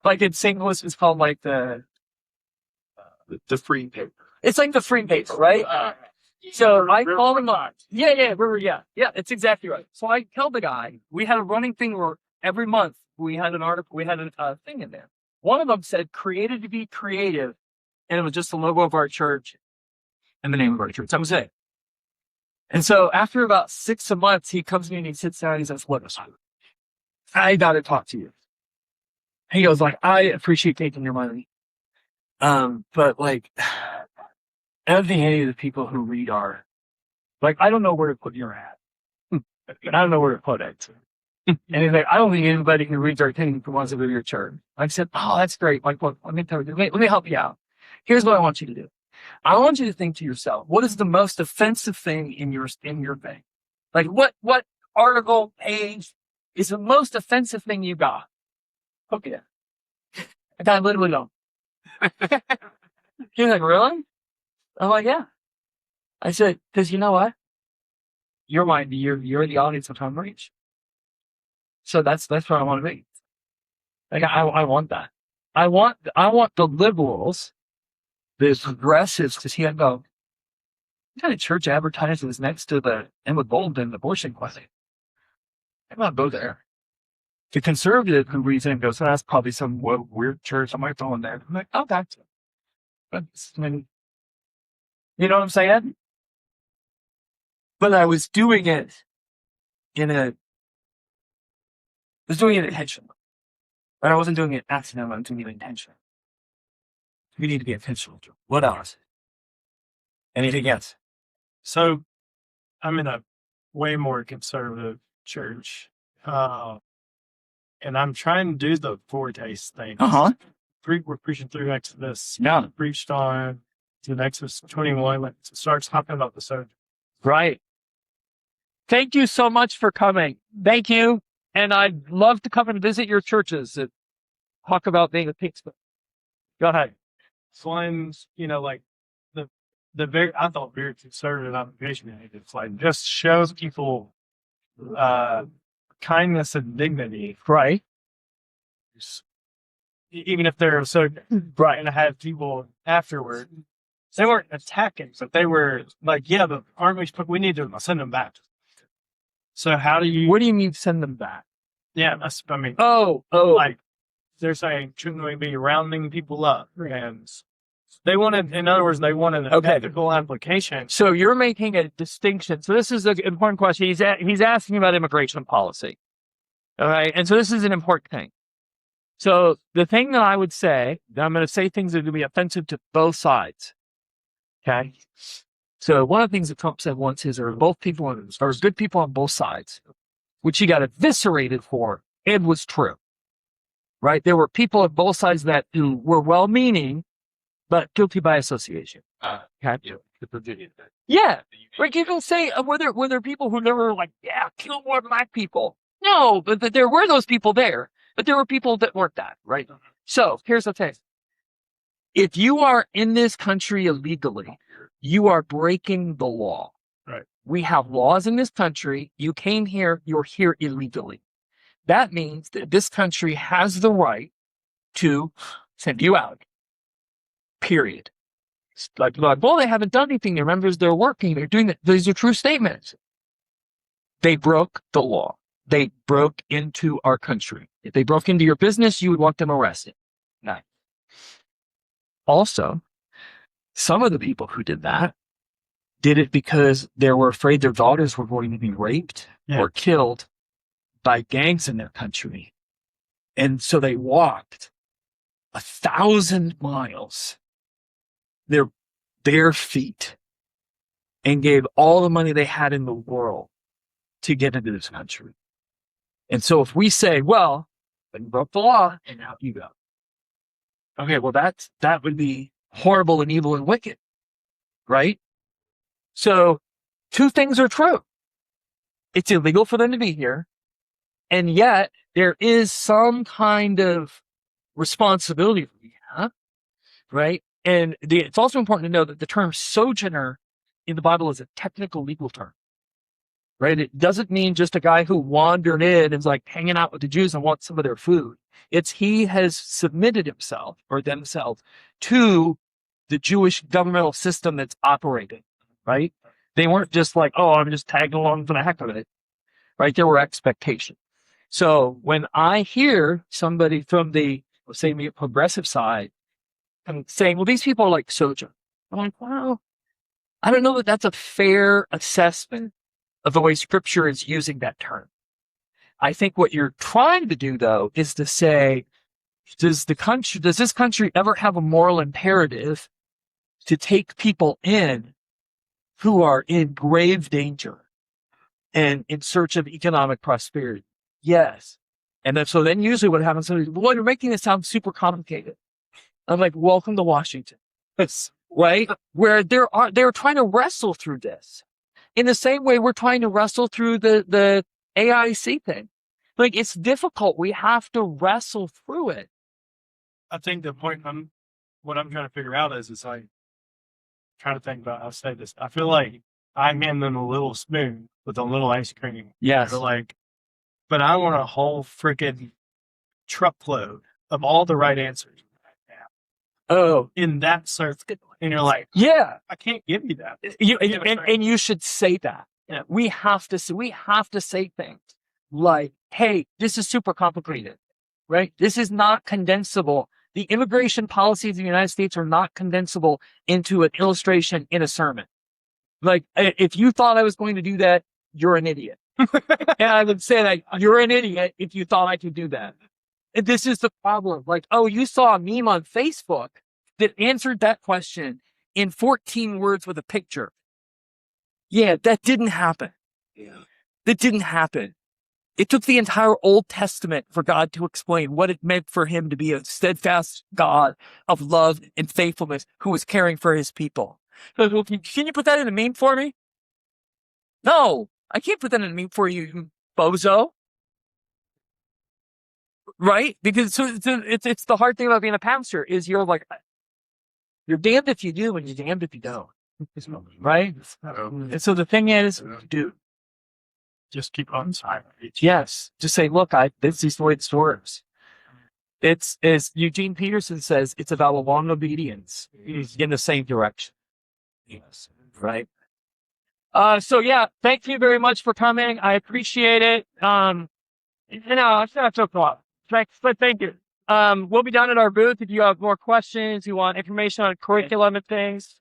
Like in St. Louis, it's called the free paper. It's like the free paper, right? So I called him up. Yeah, it's exactly right. So I tell the guy, we had a running thing where every month we had an article, we had a thing in there. One of them said, created to be creative. And it was just the logo of our church and the name of our church. That was it. And so after about 6 months, he comes to me and he sits down and he says, look, I got to talk to you. He goes I appreciate taking your money. But I don't think any of the people who read are I don't know where to put your ad. I don't know where to put it. And he's like, I don't think anybody who reads our thing wants to go to your church. I said, oh, that's great. Look, let me help you out. Here's what I want you to do. I want you to think to yourself, what is the most offensive thing in your thing? Like what article, page is the most offensive thing you got? Okay. And I literally don't. You're like, really? I'm like, yeah. I said, because you know what? You're the audience I'm trying to reach. So that's what I want to be. Like I want that. I want the liberals, the progressives, to see and go, what kind of church advertises next to the Emma Goldman abortion clinic? I'm not go there. The conservative who reads it and goes, oh, that's probably some weird church. I might go in there. I'm like, oh, that's it. But I mean, you know what I'm saying? But I was doing it intentionally. But I wasn't doing it accidentally. I was doing it intentionally. We need to be intentional. What else? Anything else? So I'm in a way more conservative church. And I'm trying to do the foretaste things. We're preaching through Exodus. Yeah. Preached on to Exodus 21, when it starts talking about the subject. Right. Thank you so much for coming. Thank you. And I'd love to come and visit your churches and talk about being a pizza. Go ahead. So I'm, like I thought very conservative application. It's like just shows people kindness and dignity. Right. Even if they're so right, and I had people afterward, they weren't attacking, but they were like, "Yeah, but aren't we need to send them back." So how do you? What do you mean send them back? Yeah, like they're saying, shouldn't we be rounding people up? And they wanted, in other words, an ethical application. So you're making a distinction. So this is an important question. He's asking about immigration policy. All right, and so this is an important thing. So the thing that I would say, I'm going to say things that are going to be offensive to both sides. Okay. So one of the things that Trump said once is there are good people on both sides, which he got eviscerated for. It was true. Right. There were people on both sides who were well-meaning, but guilty by association. Okay. Yeah. Like you can say, were there people who never like, yeah, kill more black people? No, but there were those people there. But there were people that weren't that, right? So here's the thing. If you are in this country illegally, you are breaking the law. Right. We have laws in this country. You came here, you're here illegally. That means that this country has the right to send you out. Period. Like, well, they haven't done anything. Remember, they're working. They're doing that. These are true statements. They broke the law. They broke into our country. If they broke into your business, you would want them arrested. No. Also, some of the people who did that did it because they were afraid their daughters were going to be raped or killed by gangs in their country. And so they walked 1,000 miles, their bare feet, and gave all the money they had in the world to get into this country. And so if we say, well, you broke the law and out you go. Okay, well, that would be horrible and evil and wicked, right? So two things are true. It's illegal for them to be here. And yet there is some kind of responsibility we have, right? And it's also important to know that the term sojourner in the Bible is a technical legal term. Right? It doesn't mean just a guy who wandered in and is like hanging out with the Jews and wants some of their food. It's he has submitted himself or themselves to the Jewish governmental system that's operating, right? They weren't just like, oh, I'm just tagging along for the heck of it, right? There were expectations. So when I hear somebody from the, say, progressive side saying, well, these people are like sojourn, I'm like, well, I don't know that that's a fair assessment of the way Scripture is using that term. I think what you're trying to do, though, is to say, does this country ever have a moral imperative to take people in who are in grave danger and in search of economic prosperity? Yes. And then usually what happens is, well, you're making this sound super complicated. I'm like, welcome to Washington. right? Where they're trying to wrestle through this. In the same way we're trying to wrestle through the AIC thing. Like, it's difficult. We have to wrestle through it. I think the point what I'm trying to figure out is like trying to think about how to say this. I feel like I hand them a little spoon with a little ice cream. Yes. They're like, but I want a whole freaking truckload of all the right answers right now Oh, in that circle. And you're like, yeah. I can't give you that. And you should say that. Yeah. We have to say things like, hey, this is super complicated, right? This is not condensable. The immigration policies of the United States are not condensable into an illustration in a sermon. Like, if you thought I was going to do that, you're an idiot. And I would say that you're an idiot if you thought I could do that. And this is the problem. Like, oh, you saw a meme on Facebook that answered that question in 14 words with a picture. Yeah, that didn't happen. That didn't happen. It took the entire Old Testament for God to explain what it meant for him to be a steadfast God of love and faithfulness who was caring for his people. So, can you put that in a meme for me? No, I can't put that in a meme for you, bozo. Right? Because it's the hard thing about being a pastor is you're you're damned if you do and you're damned if you don't. Right? And so the thing is, dude, Just keep on silent. yes, just say, look, this is the way it works. It's, as Eugene Peterson says, it's about a long obedience in the same direction. Yes. Right? So yeah, thank you very much for coming. I appreciate it. It's not so cool. But thank you. We'll be down at our booth if you have more questions, you want information on curriculum and things.